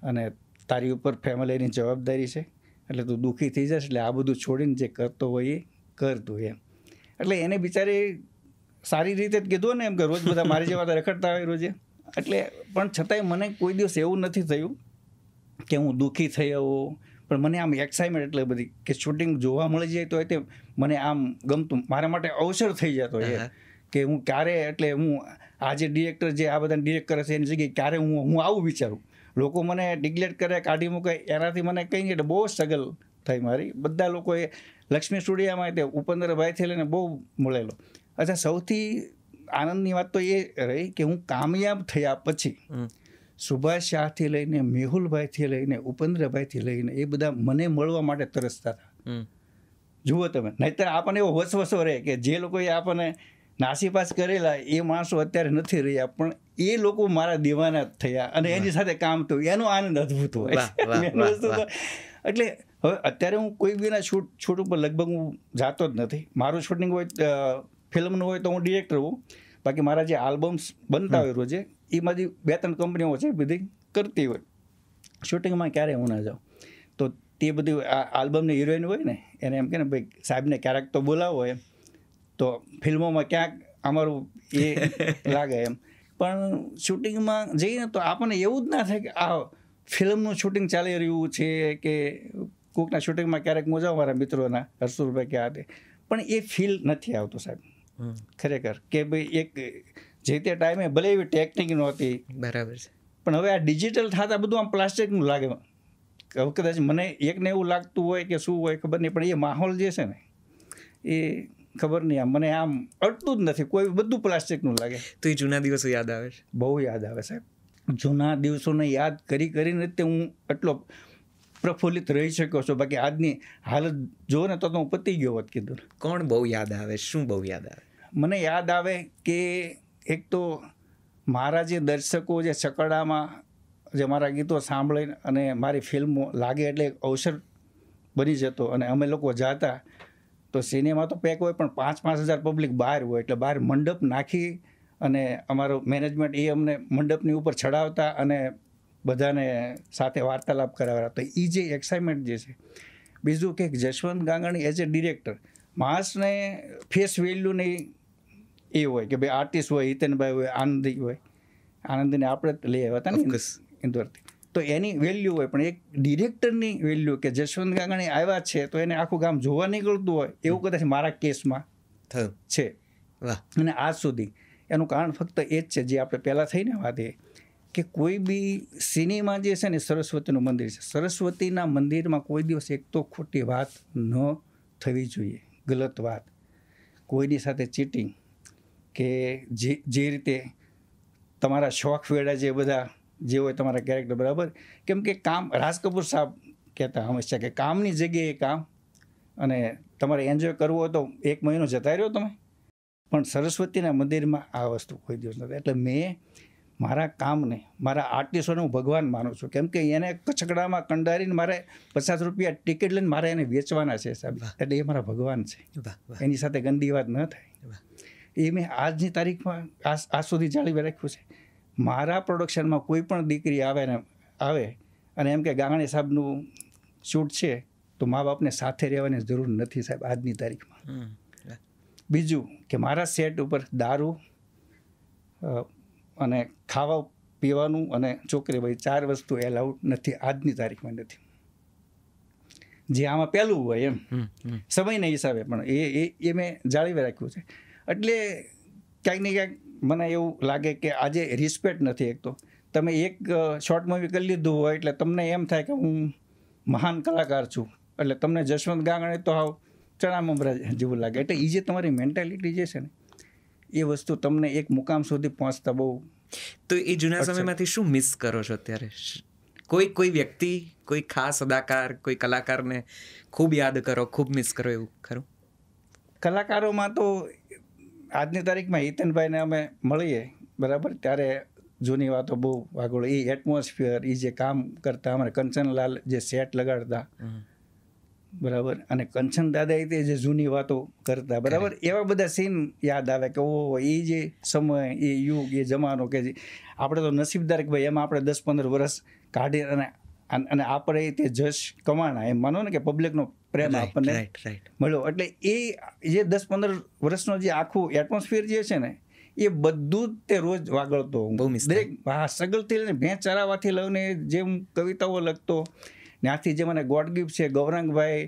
અને તારી ઉપર ફેમિલીની જવાબદારી છે, એટલે તું દુઃખી થઈ જશે, એટલે આ બધું છોડીને જે કરતો હોય એ કર તું એમ. એટલે એને બિચારી સારી રીતે જ કીધું ને એમ કે રોજ બધા મારી જેવા રખડતા હોય રોજે. એટલે પણ છતાંય મને કોઈ દિવસ એવું નથી થયું કે હું દુઃખી થઈ આવું, પણ મને આમ એક્સાઇટમેન્ટ એટલે બધી કે શૂટિંગ જોવા મળી જાય તો તે મને આમ ગમતું, મારા માટે અવસર થઈ જતો એ કે હું ક્યારે, એટલે હું આજે ડિરેક્ટર જે આ બધા ડિરેક્ટ કરે છે એની જગ્યાએ ક્યારે હું આવું વિચારું. લોકો મને ડિક્લેર કરે, કાઢી મૂકે, એનાથી મને કંઈ નહીં, એટલે બહુ સ્ટ્રગલ થઈ મારી. બધા લોકોએ લક્ષ્મી સ્ટુડિયોમાં તે ઉપેન્દ્રભાઈથી લઈને બહુ મળેલો. અચ્છા, સૌથી આનંદની વાત તો એ રહી કે હું કામયાબ થયા પછી સુભાષ શાહથી લઈને મેહુલભાઈથી લઈને ઉપેન્દ્રભાઈથી લઈને એ બધા મને મળવા માટે તરસતા હતા. જુઓ તમે, નહીંતર આપણને એવો વસવસો રહે કે જે લોકોએ આપણને નાસીપાસ કરેલા એ માણસો અત્યારે નથી રહ્યા, પણ એ લોકો મારા દીવાના થયા અને એની સાથે કામ થયું, એનો આનંદ અદ્ભુત હોય. એટલે હવે અત્યારે હું કોઈ બીના શૂટ ઉપર લગભગ હું જાતો જ નથી. મારું શૂટિંગ હોય ફિલ્મનું હોય તો હું ડિરેક્ટર હોઉં, બાકી મારા જે આલ્બમ્સ બનતા હોય રોજે એમાંથી 2-3 કંપનીઓ છે બધી કરતી હોય. શૂટિંગમાં ક્યારેય હું ના જાઉં. તો તે બધી આલ્બમની હિરોઈન હોય ને એને એમ કે ને ભાઈ સાહેબને ક્યારેક તો બોલાવો એમ, તો ફિલ્મોમાં ક્યાંક અમારું એ લાગે એમ. પણ શૂટિંગમાં જઈને તો આપણને એવું જ ના થાય કે આ ફિલ્મનું શૂટિંગ ચાલી રહ્યું છે, કે કોકના શૂટિંગમાં ક્યારેક હું જાઉં મારા મિત્રોના હર્ષુભાઈ કે આ તે, પણ એ ફીલ નથી આવતું સાહેબ ખરેખર કે ભાઈ એક જે તે ટાઈમે ભલે એવી ટેકનિક નહોતી, બરાબર છે, પણ હવે આ ડિજિટલ થતા બધું આમ પ્લાસ્ટિકનું લાગે. હવે કદાચ મને એકને એવું લાગતું હોય કે શું હોય ખબર નહીં, પણ એ માહોલ જે છે ને એ ખબર નહીં, આમ મને આમ અડતું જ નથી, કોઈ બધું પ્લાસ્ટિકનું લાગે. તો એ જૂના દિવસો યાદ આવે છે? બહુ યાદ આવે સાહેબ. જૂના દિવસોને યાદ કરીને તે હું એટલો પ્રફુલ્લિત રહી શક્યો છું. બાકી આજની હાલત જો ને તો હું પતી ગયો હોત કીધું. કોણ બહુ યાદ આવે? શું બહુ યાદ આવે? મને યાદ આવે કે એક તો મારા જે દર્શકો જે ચકડામાં જે મારા ગીતો સાંભળીને અને મારી ફિલ્મો લાગે એટલે એક અવસર બની જતો. અને અમે લોકો જાતા તો સિનેમા તો પેક હોય પણ 5,000 પબ્લિક બહાર હોય, એટલે બહાર મંડપ નાખી અને અમારો મેનેજમેન્ટ એ અમને મંડપની ઉપર ચડાવતા અને બધાને સાથે વાર્તાલાપ કરાવતા. તો એ જે એક્સાઇટમેન્ટ જે છે. બીજું કે Jashwant Gangani as a director માણસને ફેસ વેલ્યુ નહીં એ હોય કે ભાઈ આર્ટિસ્ટ હોય, હિતેનભાઈ હોય, આનંદી હોય. આનંદીને આપણે લઈ આવ્યા હતા ને ઇન્દોરથી, તો એની વેલ્યુ હોય. પણ એક ડિરેક્ટરની વેલ્યુ કે જશવંત ગાંગાણી આવ્યા છે તો એને આખું ગામ જોવા નીકળતું હોય એવું કદાચ મારા કેસમાં થયું છે. અને આજ સુધી એનું કારણ ફક્ત એ જ છે જે આપણે પહેલાં થઈને વાત એ કે કોઈ બી સિનેમા જે છે ને સરસ્વતીનું મંદિર છે. સરસ્વતીના મંદિરમાં કોઈ દિવસ એક તો ખોટી વાત ન થવી જોઈએ, ગલત વાત, કોઈની સાથે ચીટિંગ કે જે રીતે તમારા શોખ વેડા જે બધા જે હોય તમારા કેરેક્ટર બરાબર. કેમ કે કામ રાજ કપૂર સાહેબ કહેતા હંમેશા કે કામની જગ્યાએ કામ, અને તમારે એન્જોય કરવું હોય તો 1 મહિનો જતા રહ્યો તમે, પણ સરસ્વતીના મંદિરમાં આ વસ્તુ કોઈ દિવસ નથી. એટલે મેં મારા કામને, મારા આર્ટિસ્ટોને હું ભગવાન માનું છું. કેમ કે એને કચકડામાં કંડારીને મારે 50 રૂપિયા ટિકિટ લઈને મારે એને વેચવાના છે સાહેબ. એટલે એ મારા ભગવાન છે, એની સાથે ગંદી વાત ન થાય. એ મેં આજની તારીખમાં આજ સુધી જાળવી રાખ્યું છે. મારા પ્રોડક્શનમાં કોઈ પણ દીકરી આવે અને એમ કે ગાંગાણી સાહેબનું શૂટ છે તો મા બાપને સાથે રહેવાની જરૂર નથી સાહેબ આજની તારીખમાં. બીજું કે મારા સેટ ઉપર દારૂ અને ખાવા પીવાનું અને છોકરી ભાઈ 4 વસ્તુ એલાઉડ નથી આજની તારીખમાં નથી. જે આમાં પહેલું હોય એમ સમયના હિસાબે, પણ એ મેં જાળવી રાખ્યું છે. એટલે ક્યાંક ને ક્યાંક મને એવું લાગે કે આજે રિસ્પેક્ટ નથી. એક તો તમે એક શોર્ટ મૂવી કરી લીધું હોય એટલે તમને એમ થાય કે હું મહાન કલાકાર છું, એટલે તમને જશવંત ગાંગાણી તો હાવ ચણા મમરા જેવું લાગે. એટલે એ જે તમારી મેન્ટાલિટી જે છે ને એ વસ્તુ તમને એક મુકામ સુધી પહોંચતા બહુ. તો એ જૂના સમયમાંથી શું મિસ કરો છો અત્યારે? કોઈ વ્યક્તિ, કોઈ ખાસ અદાકાર, કોઈ કલાકારને ખૂબ યાદ કરો, ખૂબ મિસ કરો એવું ખરું? કલાકારોમાં તો આજની તારીખમાં હિતેનભાઈને અમે મળીએ બરાબર, ત્યારે જૂની વાતો બહુ વાગોળો. એ એટમોસ્ફિયર, એ જે કામ કરતા, અમારે કંચનલાલ જે સેટ લગાડતા બરાબર, અને કંચન દાદા તે જે જૂની વાતો કરતા બરાબર, એવા બધા સીન યાદ આવે કે ઓહો એ જે સમય, એ યુગ, એ જમાનો કે જે આપણે તો નસીબદાર કે ભાઈ એમાં આપણે 10-15 વર્ષ કાઢી અને આપણે તે જશ કમાણા એમ માનો ને કે પબ્લિકનો પ્રેમ આપણને મળ્યો. એટલે એ જે 10-15 વર્ષનો જે આખું એટમોસ્ફિયર જે છે ને એ બધું જ તે રોજ વાગળતો. દરેક સગલથી લઈને ભેંસ ચરાવવાથી લઈને જે હું કવિતાઓ લખતો, ત્યાંથી જે મને ગોડ ગિફ્ટ છે, ગૌરાંગભાઈ,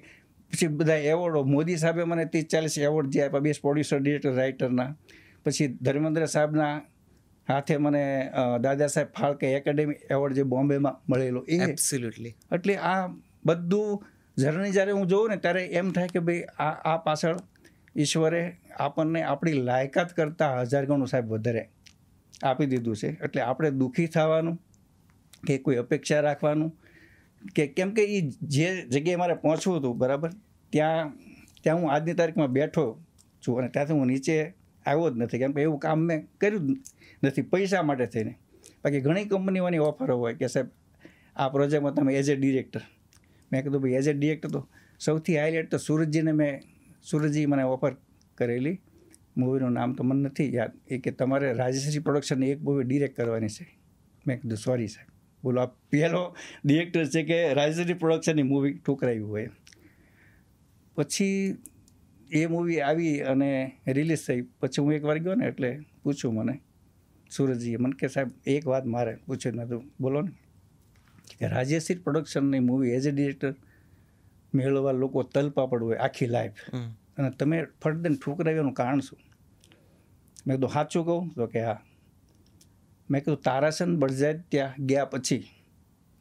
પછી બધા એવોર્ડો, મોદી સાહેબે મને 30-40 એવોર્ડ જે આપ્યા, બેસ્ટ પ્રોડ્યુસર, ડિરેક્ટર, રાઇટરના. પછી ધર્મેન્દ્ર સાહેબના હાથે મને દાદા સાહેબ ફાળકે એકેડેમી એવોર્ડ જે બોમ્બેમાં મળેલો એ. એબ્સોલ્યુટલી. એટલે આ બધું જર્ની જ્યારે હું જોઉં ને ત્યારે એમ થાય કે ભાઈ આ પાછળ ઈશ્વરે આપણને આપણી લાયકાત કરતાં 1000 ગણું સાહેબ વધારે આપી દીધું છે. એટલે આપણે દુઃખી થવાનું કે કોઈ અપેક્ષા રાખવાનું કે કેમ કે એ જે જગ્યાએ મારે પહોંચવું હતું બરાબર, ત્યાં હું આજની તારીખમાં બેઠો છું અને ત્યાંથી હું નીચે આવ્યો જ નથી. કેમ કે એવું કામ મેં કર્યું જ નથી પૈસા માટે થઈને. બાકી ઘણી કંપનીઓની ઓફરો હોય કે સાહેબ આ પ્રોજેક્ટમાં તમે એઝ એ ડિરેક્ટર. મેં કીધું ભાઈ એઝ એ ડિરેક્ટર તો સૌથી હાઈલાઇટ તો સુરજજી મને ઓફર કરેલી. મૂવીનું નામ તો મને નથી યાદ. એ કે તમારે રાજશ્રી પ્રોડક્શનની એક મૂવી ડિરેક્ટ કરવાની છે. મેં કીધું સોરી સાહેબ, બોલો આ પહેલો ડિરેક્ટર છે કે રાજશ્રી પ્રોડક્શનની મૂવી ઠુકરાવી હોય. પછી એ મૂવી આવી અને રિલીઝ થઈ. પછી હું એકવાર ગયો ને એટલે પૂછ્યું મને સુરજજીએ મને કે સાહેબ એક વાત મારે પૂછ્યું નતું, બોલો ને. કે રાજશ્રી પ્રોડક્શનની મૂવી એઝ એ ડિરેક્ટર મેળવવા લોકો તલપાપડ હોય આખી લાઈફ, અને તમે ફરદન ઠુકરાવ્યાનું કારણ શું? મેં કીધું સાચું કહું તો કે હા. મેં કીધું તારાચંદ બળજાત ત્યાં ગયા પછી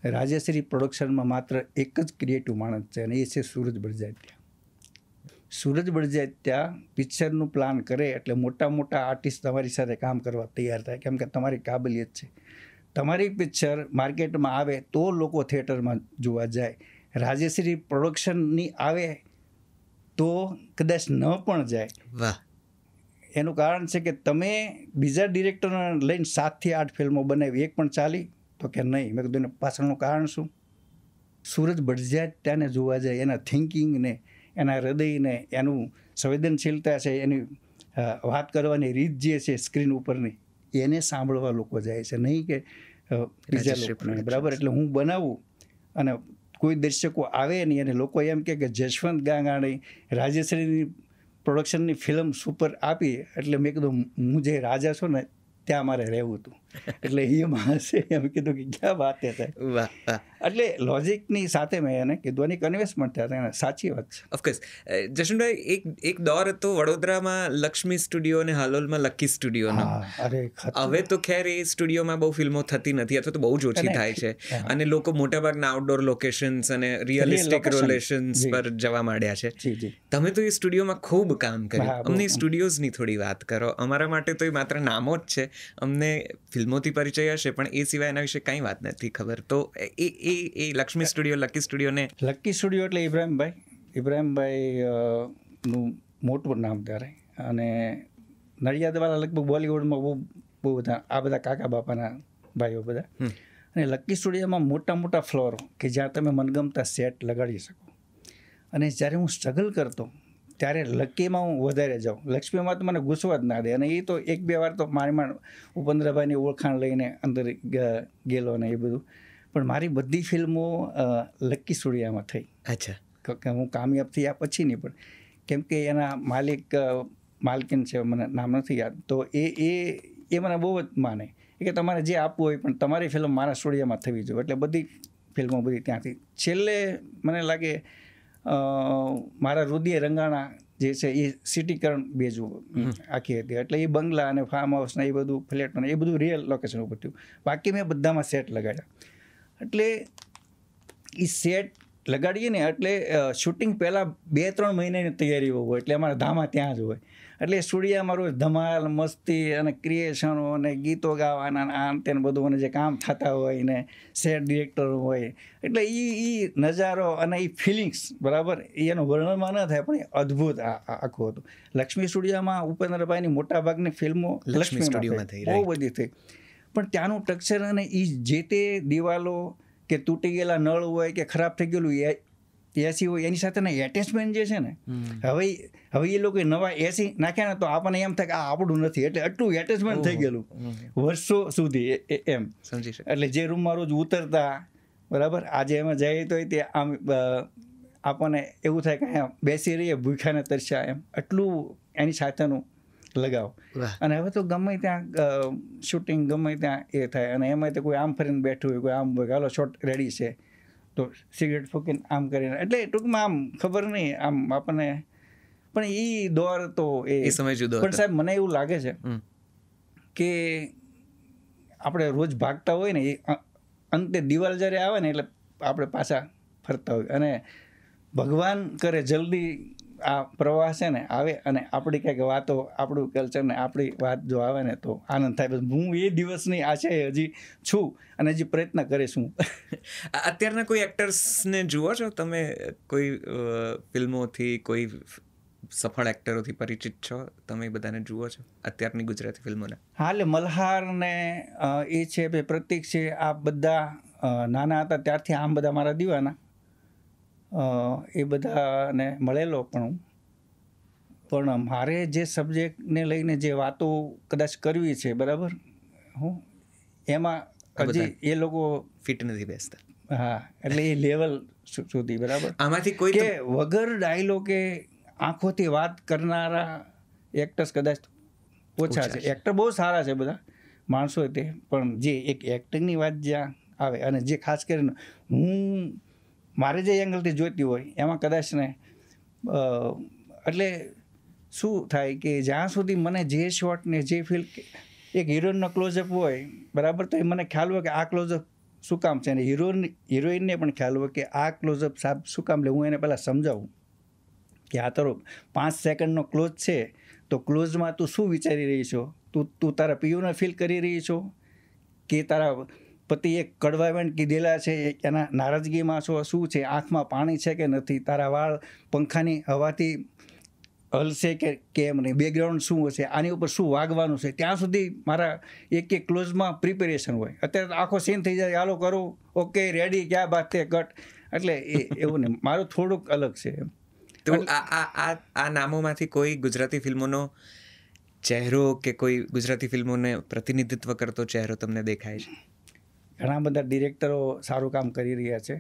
રાજેશ્રી પ્રોડક્શનમાં માત્ર એક જ ક્રિએટિવ માણસ છે અને એ છે સૂરજ બળજાત્યા. સૂરજ બળજાત્યા પિક્ચરનું પ્લાન કરે એટલે મોટા મોટા આર્ટિસ્ટ તમારી સાથે કામ કરવા તૈયાર થાય, કેમ કે તમારી કાબલિયત છે. તમારી પિક્ચર માર્કેટમાં આવે તો લોકો થિયેટરમાં જોવા જાય. રાજેશ્રી પ્રોડક્શનની આવે તો કદાચ ન પણ જાય. વાહ. એનું કારણ છે કે તમે બીજા ડિરેક્ટરને લઈને 7 થી 8 ફિલ્મો બનાવી, એક પણ ચાલી? તો કે નહીં. મેં કીધું પાછળનું કારણ શું? સૂરજ બળજાત્યાને જોવા જાય, એના થિંકિંગને, એના હૃદયને, એનું સંવેદનશીલતા છે, એની વાત કરવાની રીત જે છે સ્ક્રીન ઉપરની, એને સાંભળવા લોકો જાય છે, નહીં કે બીજા લોકોને. બરાબર. એટલે હું બનાવું અને કોઈ દર્શકો આવે નહીં અને લોકો એમ કે જશવંત ગાંગાણી રાજેશ્રીની પ્રોડક્શનની ફિલ્મ સુપર આપી એટલે મેં કીધું હું જે રાજા છું ને ત્યાં મારે રહેવું હતું. એટલે એ માણસે એમ કીધું કે ક્યાં વાત છે. એટલે લોજિકની સાથે મેં એને કીધું અને કન્વિન્સમેન્ટ થયા. સાચી વાત છે. ઓફકોર્સ. જશનભાઈ, એક દોર હતો વડોદરામાં લક્ષ્મી સ્ટુડિયો અને હાલોલમાં લકી સ્ટુડિયોનો. હવે તો ખેર એ સ્ટુડિયોમાં બહુ ફિલ્મો થતી નથી અથવા તો બહુ જ ઓછી થાય છે અને લોકો મોટાભાગના આઉટડોર લોકેશન્સ અને રિયલિસ્ટિક લોકેશન્સ પર જવા માંડ્યા છે. તમે તો એ સ્ટુડિયોમાં ખૂબ કામ કર્યું. અમને સ્ટુડિયોઝની થોડી વાત કરો. અમારા માટે તો એ માત્ર નામો જ છે. અમને ફિલ્મોથી પરિચય હશે પણ એ સિવાય એના વિશે કંઈ વાત નથી ખબર. તો એ લક્ષ્મી સ્ટુડિયો, લકી સ્ટુડિયોને. લકી સ્ટુડિયો એટલે ઇબ્રાહીમભાઈનું મોટું નામ ત્યારે, અને નડિયાદવાળા લગભગ બોલિવૂડમાં બહુ બધા આ બધા કાકા બાપાના ભાઈઓ બધા. અને લકી સ્ટુડિયોમાં મોટા મોટા ફ્લોર કે જ્યાં તમે મનગમતા સેટ લગાડી શકો. અને જ્યારે હું સ્ટ્રગલ કરતો ત્યારે લકીમાં હું વધારે જાઉં. લક્ષ્મીમાં તો મને ઘૂસવા જ ના દે. અને એ તો 1-2 વાર તો મારી ઉપેન્દ્રભાઈની ઓળખાણ લઈને અંદર ગયેલો ને એ બધું. પણ મારી બધી ફિલ્મો લકી સ્ટુડિયોમાં થઈ. અચ્છા. હું કામયાબ થયા પછી નહીં, પણ કેમ કે એના માલકીન છે, મને નામ નથી યાદ, તો એ મને બહુ જ માને કે તમારે જે આપવું હોય પણ તમારી ફિલ્મ મારા સ્ટુડિયોમાં થવી જોઈએ. એટલે બધી ફિલ્મો બધી ત્યાંથી. છેલ્લે મને લાગે મારા રુદિય રંગાણા જે છે એ સિટીકરણ બેઝ આખી હતી. એટલે એ બંગલા અને ફાર્મ હાઉસ ને એ બધું ફ્લેટ એ બધું રિયલ લોકેશન ઉપર થયું. બાકી મેં બધામાં સેટ લગાડ્યા. એટલે એ સેટ લગાડીએ ને એટલે શૂટિંગ પહેલાં 2-3 મહિનાની તૈયારીઓ હોય. એટલે અમારા ધામા ત્યાં જ હોય. એટલે સ્ટુડિયોમાં રોજ ધમાલ મસ્તી અને ક્રિએશનો અને ગીતો ગાવાના આમ તેને બધું અને જે કામ થતા હોય ને સેટ ડિરેક્ટર હોય. એટલે એ નજારો અને એ ફિલિંગ્સ, બરાબર, એનું વર્ણનમાં ન થાય પણ એ અદ્ભુત આખું હતું. લક્ષ્મી સ્ટુડિયોમાં ઉપેન્દ્રભાઈની મોટાભાગની ફિલ્મો લક્ષ્મી સ્ટુડિયોમાં થઈ, બહુ બધી થઈ. પણ ત્યાંનું ટેક્સચર અને એ જે તે દિવાલો કે તૂટી ગયેલા નળ હોય કે ખરાબ થઈ ગયેલું એસી હોય એની સાથેના એટેચમેન્ટ જે છે ને, હવે એ લોકો નવા એસી નાખ્યા ને તો આપણને એમ થાય કે આ આપણું નથી. એટલે આટલું એટેચમેન્ટ થઈ ગયેલું વર્ષો સુધી એમ સમજી શકે. એટલે જે રૂમમાં રોજ ઉતરતા, બરાબર, આજે એમાં જાય તો તે આમ આપણને એવું થાય કે અહીંયા બેસી રહીએ ભૂખ્યાને તરસ્યા એમ. આટલું એની સાથેનું લગાવ. અને હવે તો ગમે ત્યાં શૂટિંગ ગમે ત્યાં એ થાય. અને એમાં તો કોઈ આમ ફરીને બેઠું હોય, કોઈ આમ હોય, હાલો શોટ રેડી છે તો સિગરેટ ફૂકીને આમ કરીને. એટલે ટૂંકમાં આમ ખબર નહીં આમ આપણને. પણ એ દોર તો એ સમય જુદો. પણ સાહેબ મને એવું લાગે છે કે આપણે રોજ ભાગતા હોય ને એ અંતે દિવાલ જ્યારે આવે ને એટલે આપણે પાછા ફરતા હોય. અને ભગવાન કરે જલ્દી આ પ્રવાહ છે ને આવે અને આપણી કંઈક વાતો, આપણું કલ્ચર ને આપણી વાત જો આવે ને તો આનંદ થાય. બસ હું એ દિવસની આશાએ હજી છું અને હજી પ્રયત્ન કરીશું. અત્યારના કોઈ એક્ટર્સને જુઓ છો તમે? કોઈ ફિલ્મોથી, કોઈ સફળ એક્ટરોથી પરિચિત છો તમે? બધાને જુઓ છો અત્યારની ગુજરાતી ફિલ્મોને? હા, એટલે મલ્હાર ને એ છે, પ્રતીક છે, આ બધા નાના હતા ત્યારથી આમ બધા મારા દીવાના. એ બધાને મળેલો પણ મારે જે સબ્જેક્ટને લઈને જે વાતો કદાચ કરવી છે, બરાબર, એમાં હજી એ લોકો ફિટ નથી બેસતા. હા, એટલે એ લેવલ સુધી, બરાબર. આમાંથી કોઈ કે વગર ડાયલોગે આંખોથી વાત કરનારા એક્ટર્સ કદાચ ઓછા છે. એક્ટર બહુ સારા છે બધા માણસો તે, પણ જે એક એક્ટિંગની વાત જ્યાં આવે અને જે ખાસ કરીને હું મારે જે એંગલથી જોઈતી હોય એમાં કદાચ ને એટલે શું થાય કે જ્યાં સુધી મને જે શોટ ને જે ફીલ, એક હિરોઈનનો ક્લોઝઅપ હોય, બરાબર, તો એ મને ખ્યાલ હોય કે આ ક્લોઝઅપ શું કામ છે, અને હિરોઈનને પણ ખ્યાલ હોય કે આ ક્લોઝઅપ સાહેબ શું કામ લે. હું એને પહેલાં સમજાવું કે આ તારો 5 સેકન્ડનો ક્લોઝ છે, તો ક્લોઝમાં તું શું વિચારી રહી છો? તું તારા પિયુને ફીલ કરી રહી છો કે તારા પતિએ કડવા વેણ કીધેલા છે એના નારાજગીમાં છો? શું છે? આંખમાં પાણી છે કે નથી? તારા વાળ પંખાની હવાથી હલશે કે કેમ નહીં? બેકગ્રાઉન્ડ શું હશે? આની ઉપર શું વાગવાનું છે? ત્યાં સુધી મારા એક ક્લોઝમાં પ્રિપેરેશન હોય. અત્યારે આખો સીન થઈ જાય, હાલો કરું, ઓકે રેડી, ક્યાં બાત છે, કટ. એટલે એવું નહીં, મારું થોડુંક અલગ છે. તો આ નામોમાંથી કોઈ ગુજરાતી ફિલ્મોનો ચહેરો કે કોઈ ગુજરાતી ફિલ્મોને પ્રતિનિધિત્વ કરતો ચહેરો તમને દેખાય છે? ઘણા બધા ડિરેક્ટરો સારું કામ કરી રહ્યા છે.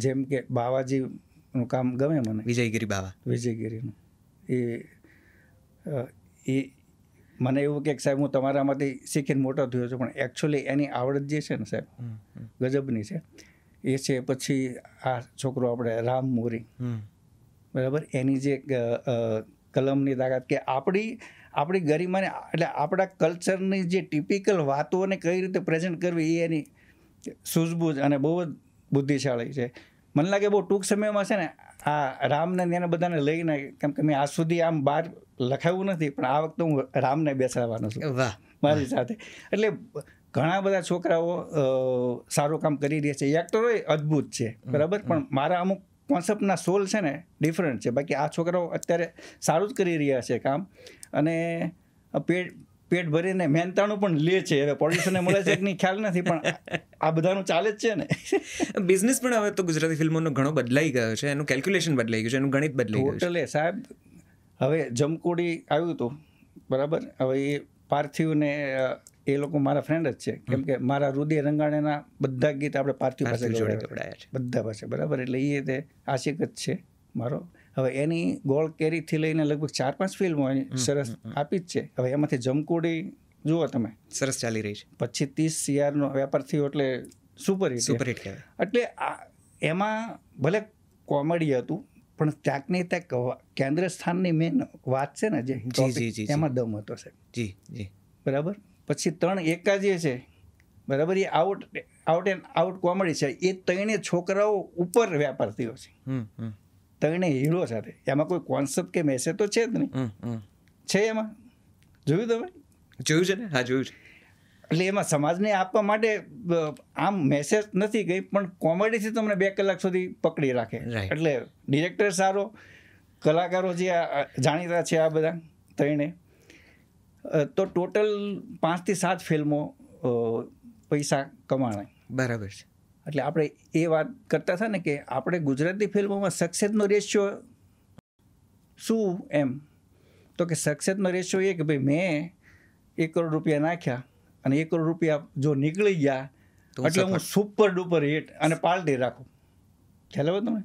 જેમ કે બાવાજીનું કામ ગમે મને, વિજયગીરી બાવા. વિજયગીરીનું એ મને એવું કે સાહેબ હું તમારામાંથી શીખીને મોટો થયો છું, પણ એકચ્યુઅલી એની આવડત જે છે ને સાહેબ ગજબની છે. એ છે. પછી આ છોકરો આપણે રામ મોરી, બરાબર, એની જે કલમની તાકાત, કે આપણી ગરિમાને એટલે આપણા કલ્ચરની જે ટિપિકલ વાતોને કઈ રીતે પ્રેઝન્ટ કરવી, એ એની સૂઝબૂઝ અને બહુ જ બુદ્ધિશાળી છે. મને લાગે બહુ ટૂંક સમયમાં છે ને આ રામને એને બધાને લઈને, કેમ કે મેં આજ સુધી આમ બહાર લખાવ્યું નથી, પણ આ વખતે હું રામને બેસાડવાનો છું મારી સાથે. એટલે ઘણા બધા છોકરાઓ સારું કામ કરી રહ્યા છે. એક્ટરો અદ્ભુત છે, બરાબર, પણ મારા અમુક કોન્સેપ્ટના સોલ છે ને ડિફરન્ટ છે. બાકી આ છોકરાઓ અત્યારે સારું જ કરી રહ્યા છે કામ, અને પેટ ભરીને મહેનતાણું પણ લે છે. હવે પ્રોડ્યુસરને મળે છે કે નહીં ખ્યાલ નથી, પણ આ બધાનું ચાલે જ છે ને. બિઝનેસ પણ હવે તો ગુજરાતી ફિલ્મોનો ઘણો બદલાઈ ગયો છે, એનું કેલ્ક્યુલેશન બદલાઈ ગયું છે, એનું ગણિત બદલાઈ ગયું છે. ટોટલે સાહેબ. હવે જમકોડી આવ્યું હતું, બરાબર, હવે એ પાર્થિવને એ લોકો મારા ફ્રેન્ડ જ છે, કેમ કે મારા રુદિય રંગાણીના બધા ગીત આપણે પાર્થિવ પાસે ગવડાયા છે, બધા પાસે, બરાબર. એટલે એ તે આશિક જ છે મારો. હવે એની ગોળ કેરીથી લઈને લગભગ 4-5 ફિલ્મો એની સરસ આપી જ છે. હવે એમાંથી જમકોડી જુઓ તમે, સરસ ચાલી રહી છે. પછી 30 CR વેપાર થયો, એટલે સુપરહિટ કહેવાય. એટલે એમાં ભલે કોમેડી હતું, પણ ક્યાંક ને ક્યાંક કેન્દ્ર સ્થાનની મેન વાત છે ને, જે એમાં દમ હતો સાહેબ. જી જી, બરાબર. પછી 3 એકા જે છે, બરાબર, એ આઉટ એન્ડ આઉટ કોમેડી છે. એ 3 છોકરાઓ ઉપર વ્યાપાર થયો છે, 3 હીરો સાથે. એમાં કોઈ કોન્સેપ્ટ કે મેસેજ તો છે જ નહીં. છે એમાં? જોયું તમે? જોયું છે ને? હા, જોયું છે. એટલે એમાં સમાજને આપવા માટે આમ મેસેજ નથી ગઈ, પણ કોમેડીથી તમને 2 કલાક સુધી પકડી રાખે. એટલે ડિરેક્ટર સારો, કલાકારો જે જાણીતા છે આ બધા 3. તો ટોટલ 5 થી 7 ફિલ્મો પૈસા કમાણે. બરાબર છે. એટલે આપણે એ વાત કરતા હતા ને કે આપણે ગુજરાતી ફિલ્મોમાં સક્સેસનો રેશિયો શું એમ, તો કે સક્સેસનો રેશિયો એ કે ભાઈ મેં 1 કરોડ રૂપિયા નાખ્યા અને 1 કરોડ રૂપિયા જો નીકળી ગયા એટલે હું સુપર ડુપર હિટ અને પાર્ટી રાખું. ખ્યાલ આવે તમે?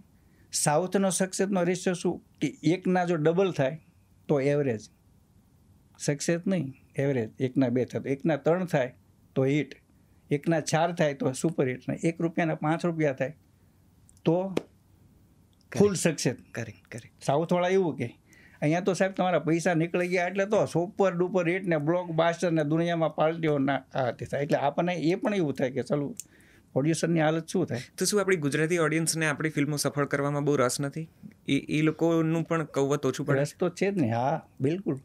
સાઉથનો સક્સેસનો રેશિયો શું કે 1ના જો ડબલ થાય તો એવરેજ સક્સેસ નહીં, એવરેજ. 1ના 2 થાય તો 1ના 3 થાય તો હિટ, 1ના 4 થાય તો સુપર હિટ, ને 1 રૂપિયાના 5 રૂપિયા થાય તો ફૂલ સક્સેસ. કરેક્ટ. સાઉથવાળા એવું કે અહીંયા તો સાહેબ તમારા પૈસા નીકળી ગયા એટલે તો સુપર ડુપર હિટ ને બ્લોક બાસ્ટર ને દુનિયામાં પાર્ટીઓ ના આ તે થાય. એટલે આપણને એ પણ એવું થાય કે ચાલો પ્રોડ્યુસરની હાલત શું થાય. તો શું આપણી ગુજરાતી ઓડિયન્સને આપણી ફિલ્મો સફળ કરવામાં બહુ રસ નથી? એ લોકોનું પણ કવત ઓછું પડે? રસ તો છે જ ને. હા, બિલકુલ.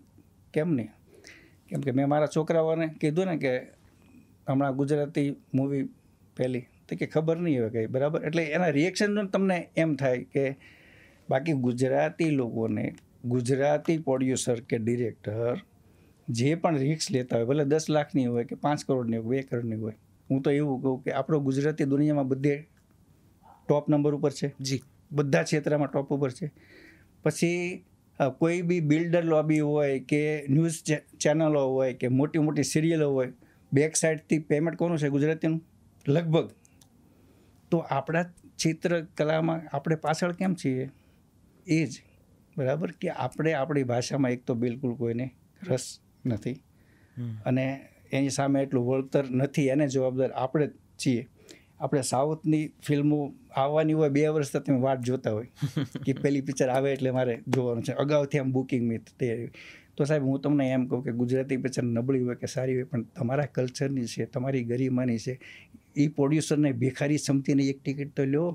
કેમ નહીં? કેમ કે મેં મારા છોકરાઓને કીધું ને કે હમણાં ગુજરાતી મૂવી પહેલી, તો કે ખબર નહીં હોય કંઈ, બરાબર. એટલે એના રિએક્શન તમને એમ થાય કે બાકી ગુજરાતી લોકોને ગુજરાતી પ્રોડ્યુસર કે ડિરેક્ટર જે પણ રિસ્ક લેતા હોય, ભલે 10 લાખની હોય કે 5 કરોડની હોય, 2 કરોડની હોય, હું તો એવું કહું કે આપણો ગુજરાતી દુનિયામાં બધે ટોપ નંબર ઉપર છે. જી, બધા ક્ષેત્રમાં ટોપ ઉપર છે. પછી કોઈ બી બિલ્ડર લોબી હોય કે ન્યૂઝ ચેનલો હોય કે મોટી મોટી સિરિયલો હોય, બેક સાઈડથી પેમેન્ટ કોનું છે? ગુજરાતીનું લગભગ. તો આપણા ચિત્રકલામાં આપણે પાછળ કેમ છીએ? એ જ, બરાબર, કે આપણે આપણી ભાષામાં એક તો બિલકુલ કોઈને રસ નથી, અને એની સામે એટલું વળતર નથી. એને જવાબદાર આપણે જ છીએ. આપણે સાઉથની ફિલ્મો આવવાની હોય 2 વર્ષ તમે વાટ જોતા હોય કે પેલી પિક્ચર આવે એટલે મારે જોવાનું છે, અગાઉથી આમ બુકિંગની તૈયારી. તો સાહેબ હું તમને એમ કહું કે ગુજરાતી પિક્ચર નબળી હોય કે સારી હોય, પણ તમારા કલ્ચરની છે, તમારી ગરિમાની છે, એ પ્રોડ્યુસરને ભિખારી સમજીને એક ટિકિટ તો લ્યો,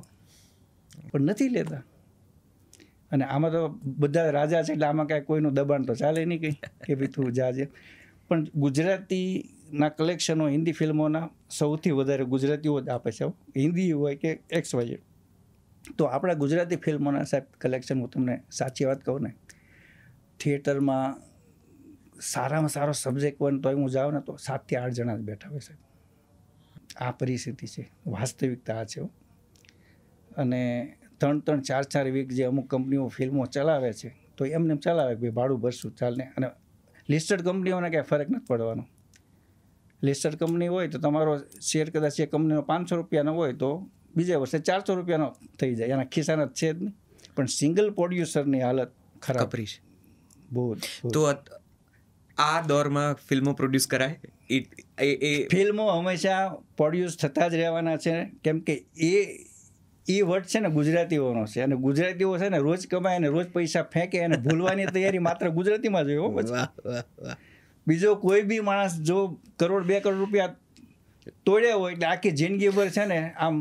પણ નથી લેતા. અને આમાં તો બધા રાજા છે એટલે આમાં કાંઈ કોઈનું દબાણ તો ચાલે નહીં કંઈ કે ભાઈ તું જાજે. પણ ગુજરાતીના કલેક્શનો હિન્દી ફિલ્મોના સૌથી વધારે ગુજરાતીઓ જ આપે છે, હિન્દી હોય કે XY. તો આપણા ગુજરાતી ફિલ્મોના સાહેબ કલેક્શન, હું તમને સાચી વાત કહું ને, થિયેટરમાં સારામાં સારો સબ્જેક્ટ હોય તો હું જાઉં ને તો 7 થી 8 જણા જ બેઠા હોય સાહેબ. આ પરિસ્થિતિ છે, વાસ્તવિકતા આ છે. અને 3-3, 4-4 વીક જે અમુક કંપનીઓ ફિલ્મો ચલાવે છે તો એમને ચલાવે કે ભાઈ ભાડું ભરશું ચાલને. અને લિસ્ટેડ કંપનીઓને કાંઈ ફરક નથી પડવાનો. લિસ્ટેડ કંપની હોય તો તમારો શેર કદાચ એ કંપનીનો 500 રૂપિયાનો હોય તો બીજા વર્ષે 400 રૂપિયાનો થઈ જાય, એના ખિસ્સાના છે જ નહીં. પણ સિંગલ પ્રોડ્યુસરની હાલત ખરાબ કપરી છે બહુ. તો આ દોરમાં ફિલ્મો પ્રોડ્યુસ કરાય, એ ફિલ્મો હંમેશા પ્રોડ્યુસ થતા જ રહેવાના છે, કેમ કે એ વર્ડ છે ને ગુજરાતીઓનો છે, અને ગુજરાતીઓ છે ને રોજ કમાય અને રોજ પૈસા ફેંકે અને ભૂલવાની તૈયારી માત્ર ગુજરાતીમાં જ હોય. બીજો કોઈ બી માણસ જો 1 કરોડ 2 કરોડ રૂપિયા તોડ્યા હોય એટલે આખી જિંદગી ભર છે ને આમ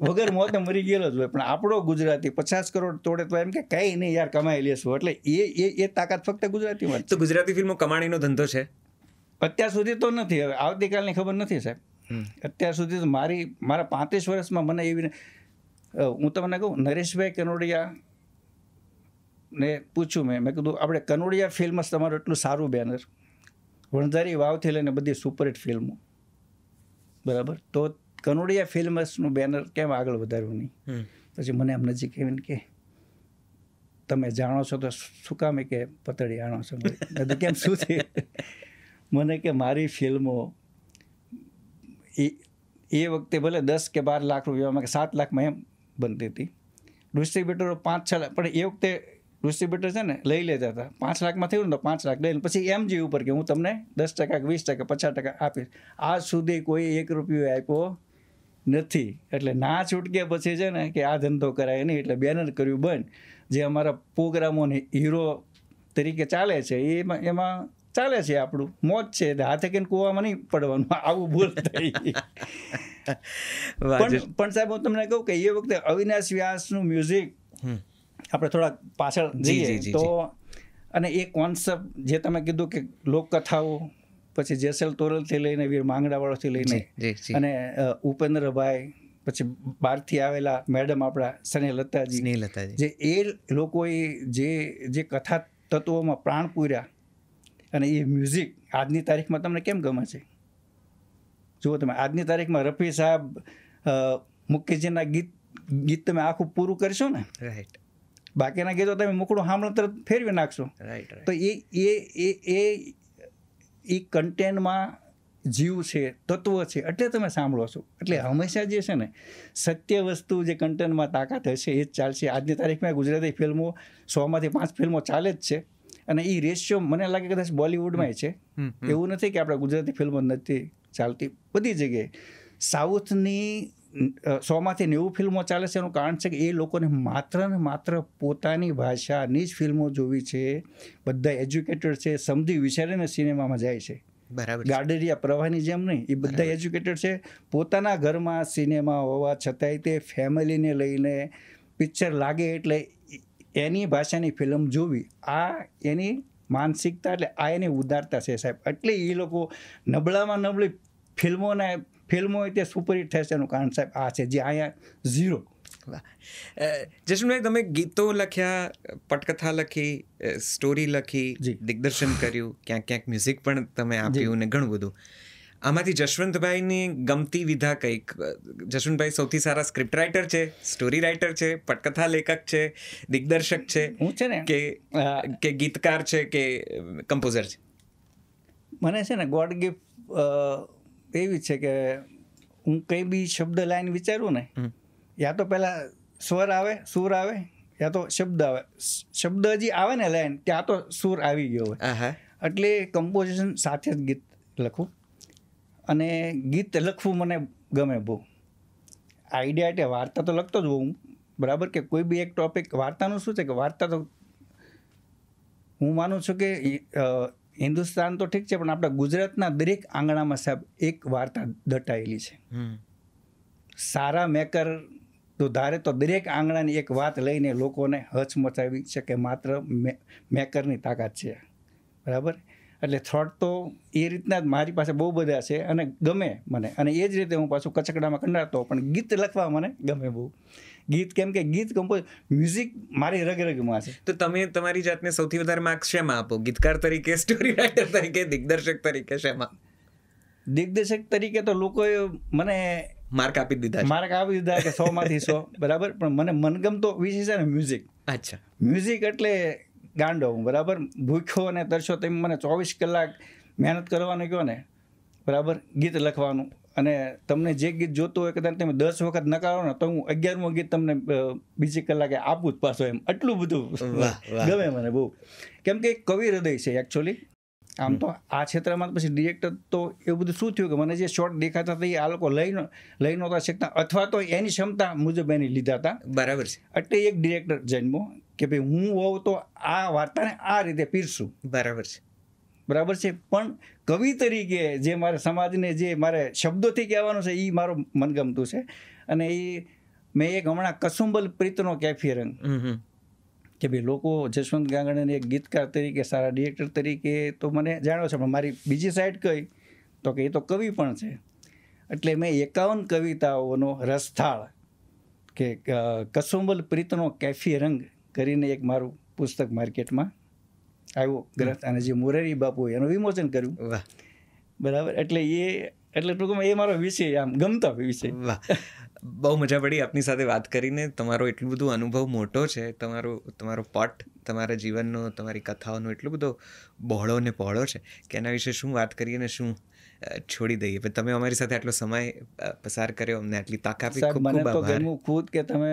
વગર મોતે મરી ગયેલો જ હોય. પણ આપણો ગુજરાતી 50 કરોડ તોડે તો એમ કે કંઈ નહીં યાર કમાઈ લેશું. એટલે એ તાકાત ફક્ત ગુજરાતીમાં જ. તો ગુજરાતી ફિલ્મો કમાણીનો ધંધો છે અત્યાર સુધી તો નથી, હવે આવતીકાલની ખબર નથી સાહેબ. અત્યાર સુધી તો મારા 35 વર્ષમાં મને એવી, હું તમને કહું, નરેશભાઈ કનોડિયા ને પૂછ્યું મેં કીધું આપણે કનોડિયા ફિલ્મ્સ તમારું એટલું સારું બેનર, વણઝારી વાવથી લઈને બધી સુપરહિટ ફિલ્મો, બરાબર, તો કનોડિયા ફિલ્મ્સનું બેનર કેમ આગળ વધારવું નહીં? પછી મને આમ નજીક આવીને કે તમે જાણો છો તો શું કામ કે પતળી આણો છો? મેં કેમ શું છે? મને કે મારી ફિલ્મો એ વખતે ભલે 10 કે 12 લાખ રૂપિયામાં કે 7 લાખમાં એમ બનતી હતી. ડિસ્ટ્રીબ્યુટરો 5-6 લાખ, પણ એ વખતે ડિસ્ટ્રીબ્યુટર છે ને લઈ લેતા હતા. 5 લાખમાં થયું ને તો 5 લાખ લઈને પછી MG ઉપર કે હું તમને 10%, 20%, 50% આપીશ. આજ સુધી કોઈ 1 રૂપિયો આપ્યો નથી. એટલે ના છૂટકે પછી છે ને કે આ ધંધો કરાય નહીં, એટલે બેનર કર્યું બંધ. જે અમારા પ્રોગ્રામોને હીરો તરીકે ચાલે છે એમાં ચાલે છે, આપણું મોજ છે, હાથે કે કૂવામાં નહીં પડવાનું, આવું ભૂલ થઈ. પણ સાહેબ હું તમને કહું કે એ વખતે અવિનાશ વ્યાસનું મ્યુઝિક આપણે થોડા પાછળ જઈએ તો, અને એ કોન્સેપ્ટ જે તમે કીધું કે લોકકથાઓ, પછી જેસલ તોરલથી લઈને વીર માંગડાવાળોથી લઈને અને ઉપેન્દ્રભાઈ, પછી બહારથી આવેલા મેડમ આપણા સ્નેહલતાજી, જે એ લોકોએ જે કથા તત્વોમાં પ્રાણ પૂર્યા, અને એ મ્યુઝિક આજની તારીખમાં તમને કેમ ગમે છે? જુઓ તમે આજની તારીખમાં રફી સાહેબ, મુકેશજીના ગીત તમે આખું પૂરું કરશો ને, રાઈટ, બાકીના ગીતો તમે મુકડું સાંભળો તરત ફેરવી નાખશો. તો એ કન્ટેન્ટમાં જીવ છે, તત્વ છે, એટલે તમે સાંભળો છો. એટલે હંમેશા જે છે ને સત્ય વસ્તુ જે કન્ટેન્ટમાં તાકાત હશે એ જ ચાલશે. આજની તારીખમાં ગુજરાતી ફિલ્મો 100માંથી 5 ફિલ્મો ચાલે જ છે, અને એ રેશિયો મને લાગે કદાચ બોલિવૂડમાં છે. એવું નથી કે આપણે ગુજરાતી ફિલ્મો નથી ચાલતી, બધી જગ્યાએ. સાઉથની 100માંથી 90 ફિલ્મો ચાલે છે. એનું કારણ છે કે એ લોકોને માત્ર ને માત્ર પોતાની ભાષાની જ ફિલ્મો જોવી છે. બધા એજ્યુકેટેડ છે, સમજી વિચારીને સિનેમામાં જાય છે. બરાબર, ગાડરિયા પ્રવાહની જેમ નહીં, એ બધા એજ્યુકેટેડ છે. પોતાના ઘરમાં સિનેમા હોવા છતાંય તે ફેમિલીને લઈને પિક્ચર લાગે એટલે એની ભાષાની ફિલ્મ જોવી, આ એની માનસિકતા, એટલે આ એની ઉદારતા છે સાહેબ. એટલે એ લોકો નબળામાં નબળી ફિલ્મો તે સુપરહિટ થાય છે. એનું કારણ સાહેબ આ છે, જે અહીંયા ઝીરો. જશનભાઈ, તમે ગીતો લખ્યા, પટકથા લખી, સ્ટોરી લખી, દિગ્દર્શન કર્યું, ક્યાંક ક્યાંક મ્યુઝિક પણ તમે આપ્યું ને ઘણું બધું. આમાંથી જશવંતભાઈની ગમતી વિધા કંઈક? જશવંતભાઈ સૌથી સારા સ્ક્રિપ્ટ રાઇટર છે, સ્ટોરી રાઇટર છે, પટકથા લેખક છે, દિગ્દર્શક છે, હું છે ને કે ગીતકાર છે કે કમ્પોઝર છે? મને છે ને ગોડ ગિફ્ટ એવી છે કે હું કંઈ બી શબ્દ લાઈન વિચારું ને, યા તો પહેલાં સ્વર આવે, સુર આવે, યા તો શબ્દ આવે. શબ્દ હજી આવે ને લાઈન, ત્યાં તો સુર આવી ગયો હોય. એટલે કમ્પોઝિશન સાથે જ ગીત લખું, અને ગીત લખવું મને ગમે બહુ. આઈડિયા એટલે વાર્તા તો લખતો જ હોઉં, બરાબર, કે કોઈ બી એક ટોપિક, વાર્તાનું શું છે કે વાર્તા તો હું માનું છું કે હિન્દુસ્તાન તો ઠીક છે, પણ આપણા ગુજરાતના દરેક આંગણામાં સાહેબ એક વાર્તા દટાયેલી છે. સારા મેકર તો ધારે તો દરેક આંગણાની એક વાત લઈને લોકોને હચમચાવી શકે, માત્ર મેકરની તાકાત છે, બરાબર. એટલે થોટ તો એ રીતના જ મારી પાસે બહુ બધા છે અને ગમે મને, અને એ જ રીતે હું પાછું કચકડામાં કંડાળતો, પણ ગીત લખવા મને ગમે બહુ. ગીત કેમ કે ગીત કમ્પોઝ, મ્યુઝિક મારી રગરગમાં છે. તો તમે તમારી જાતને સૌથી વધારે માર્ક્સ શેમાં આપો? ગીતકાર તરીકે, સ્ટોરી રાઇટર તરીકે, દિગ્દર્શક તરીકે, શેમાં? દિગ્દર્શક તરીકે તો લોકોએ મને માર્ક આપી દીધા કે 100માંથી 100, બરાબર. પણ મને મનગમતો વિષય છે ને મ્યુઝિક. અચ્છા. મ્યુઝિક એટલે ગાંડો હું, બરાબર. ભૂખ્યો અને તરસ્યો તમે મને 24 કલાક મહેનત કરવાનું કહો ને, બરાબર, ગીત લખવાનું, અને તમને જે ગીત જોતું હોય કદાચ તમે 10 વખત નકારો ને તો હું 11મું ગીત તમને બીજી કલાકે આપું જ પાછો, એમ આટલું બધું ગમે મને બહુ. કેમ કે કવિ હૃદય છે એકચ્યુઅલી. આમ તો આ ક્ષેત્રમાં પછી ડિરેક્ટર તો એવું બધું શું થયું કે મને જે શોર્ટ દેખાતા હતા એ આ લોકો લઈ નહોતા શકતા, અથવા તો એની ક્ષમતા મુજબ એની લીધા હતા. બરાબર છે. એટલે એક ડિરેક્ટર જન્મો કે ભાઈ હું હોઉં તો આ વાર્તાને આ રીતે પીરસું. બરાબર છે. બરાબર છે. પણ કવિ તરીકે જે મારે સમાજને જે મારે શબ્દોથી કહેવાનું છે એ મારું મનગમતું છે. અને એ મેં એક હમણાં કસુંબલ પ્રીતનો કેફી રંગ, કે ભાઈ લોકો જશવંત ગાંગણીને એક ગીતકાર તરીકે, સારા ડિરેક્ટર તરીકે તો મને જાણ્યો છે, પણ મારી બીજી સાઈડ કઈ તો કે એ તો કવિ પણ છે. એટલે મેં 51 કવિતાઓનો રસથાળ કે કસુંબલ પ્રીતનો કેફી રંગ કરીને એક મારું પુસ્તક માર્કેટમાં આવ્યો ગ્રંથ, અને જે મોરારી બાપુએ એનું વિમોચન કર્યું. બરાબર. એટલે ટૂંકમાં એ મારો વિષય, આમ ગમતો વિષય. વાહ, બહુ મજા પડી આપની સાથે વાત કરીને. તમારો એટલું બધું અનુભવ મોટો છે, તમારો પટ, તમારા જીવનનો, તમારી કથાઓનો એટલો બધો બહોળો ને પહોળો છે કે એના વિશે શું વાત કરીએ ને શું છોડી દઈએ. પણ તમે અમારી સાથે આટલો સમય પસાર કર્યો, અમને આટલી તક આપી, ખૂબ ખૂબ આભાર. મને તો ગમ્યું ખુદ કે તમે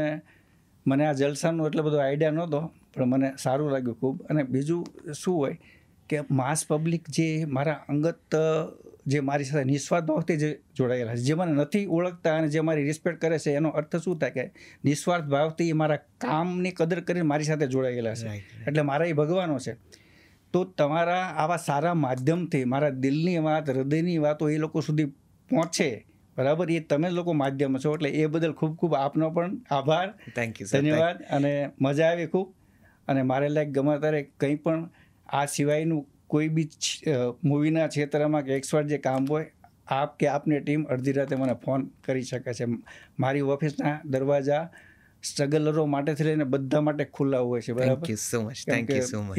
મને આ જલસાનો એટલો બધો આઈડિયા નહોતો, પણ મને સારું લાગ્યું ખૂબ. અને બીજું શું હોય કે માસ પબ્લિક જે મારા અંગત, જે મારી સાથે નિસ્વાર્થ ભાવથી જે જોડાયેલા છે, જે મને નથી ઓળખતા અને જે મારી રિસ્પેક્ટ કરે છે, એનો અર્થ શું થાય કે નિસ્વાર્થ ભાવથી મારા કામની કદર કરીને મારી સાથે જોડાયેલા છે. એટલે મારા એ ભગવાનો છે. તો તમારા આવા સારા માધ્યમથી મારા દિલની વાત, હૃદયની વાતો એ લોકો સુધી પહોંચે, બરાબર, એ તમે લોકો માધ્યમ છો. એટલે એ બદલ ખૂબ ખૂબ આપનો પણ આભાર, ધન્યવાદ. અને મજા આવી ખૂબ. અને મારે લાયક ગમે ત્યારે કંઈ પણ આ સિવાયનું કોઈ બી મૂવીના ક્ષેત્રમાં કે એક્સપર્ટ જે કામ હોય, આપ કે આપની ટીમ અડધી રાતે મને ફોન કરી શકે છે. મારી ઓફિસના દરવાજા સ્ટ્રગલરો માટેથી લઈને બધા માટે ખુલ્લા હોય છે, બરાબર.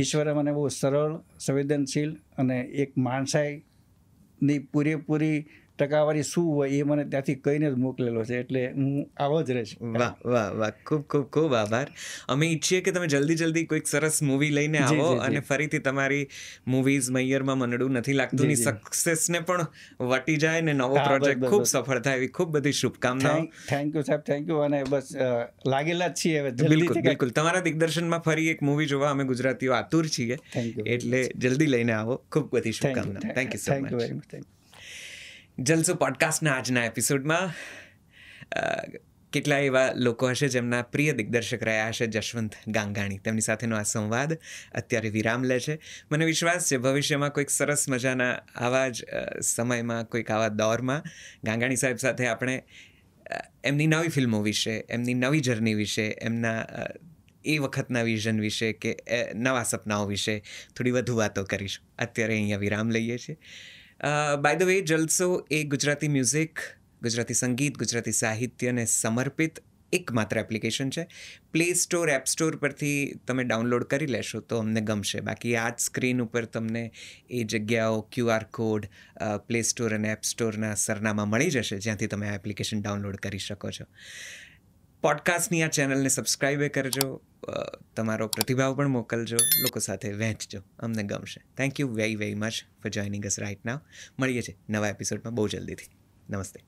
ઈશ્વરે મને બહુ સરળ, સંવેદનશીલ અને એક માણસાઈની પૂરેપૂરી ટકાવારી શું હોય એ મને ત્યાંથી કહીને જ મોકલેલો છે. એટલે હું આવો જ રહીશ. વાહ વાહ વાહ, ખૂબ ખૂબ ખૂબ આભાર. અમે ઈચ્છીએ કે તમે જલ્દી કોઈક સરસ મૂવી લઈને આવો અને ફરીથી તમારી મૂવીઝ મૈયરમાં મનડું નથી લાગતું ની સક્સેસને પણ વટી જાય ને નવો પ્રોજેક્ટ ખૂબ સફળ થાય એવી ખૂબ બધી શુભકામનાઓ. થેન્ક યુ સાહેબ, થેન્ક યુ. અને બસ લાગેલા જ છીએ હવે. બિલકુલ. તમારા દિગ્દર્શનમાં ફરી એક મૂવી જોવા અમે ગુજરાતીઓ આતુર છીએ, એટલે જલ્દી લઈને આવો. ખૂબ બધી શુભકામનાઓ. Thank you so much. Jalso પોડકાસ્ટના આજના એપિસોડમાં કેટલા એવા લોકો હશે જેમના પ્રિય દિગ્દર્શક રહ્યા હશે જશવંત ગાંગાણી. તેમની સાથેનો આ સંવાદ અત્યારે વિરામ લે છે. મને વિશ્વાસ છે ભવિષ્યમાં કોઈક સરસ મજાના આવા જ સમયમાં, કોઈક આવા દોરમાં ગાંગાણી સાહેબ સાથે આપણે એમની નવી ફિલ્મો વિશે, એમની નવી જર્ની વિશે, એમના એ વખતના વિઝન વિશે કે નવા સપનાઓ વિશે થોડી વધુ વાતો કરીશું. અત્યારે અહીંયા વિરામ લઈએ છીએ. બાય ધ વે, જલસો એ ગુજરાતી મ્યુઝિક, ગુજરાતી સંગીત, ગુજરાતી સાહિત્યને સમર્પિત એકમાત્ર એપ્લિકેશન છે. પ્લે સ્ટોર, એપ સ્ટોર પરથી તમે ડાઉનલોડ કરી લેશો તો અમને ગમશે. બાકી આ જ સ્ક્રીન ઉપર તમને એ જગ્યાઓ, QR કોડ, પ્લે સ્ટોર અને એપ સ્ટોરના સરનામા મળી જશે જ્યાંથી તમે આ એપ્લિકેશન ડાઉનલોડ કરી શકો છો. પોડકાસ્ટની આ ચેનલને સબસ્ક્રાઈબ કરજો, તમારો પ્રતિભાવ પણ મોકલજો, લોકો સાથે વહેંચજો, અમને ગમશે. Thank you very very much for joining us right now. મળીએ છીએ નવા એપિસોડમાં બહુ જલ્દીથી. નમસ્તે.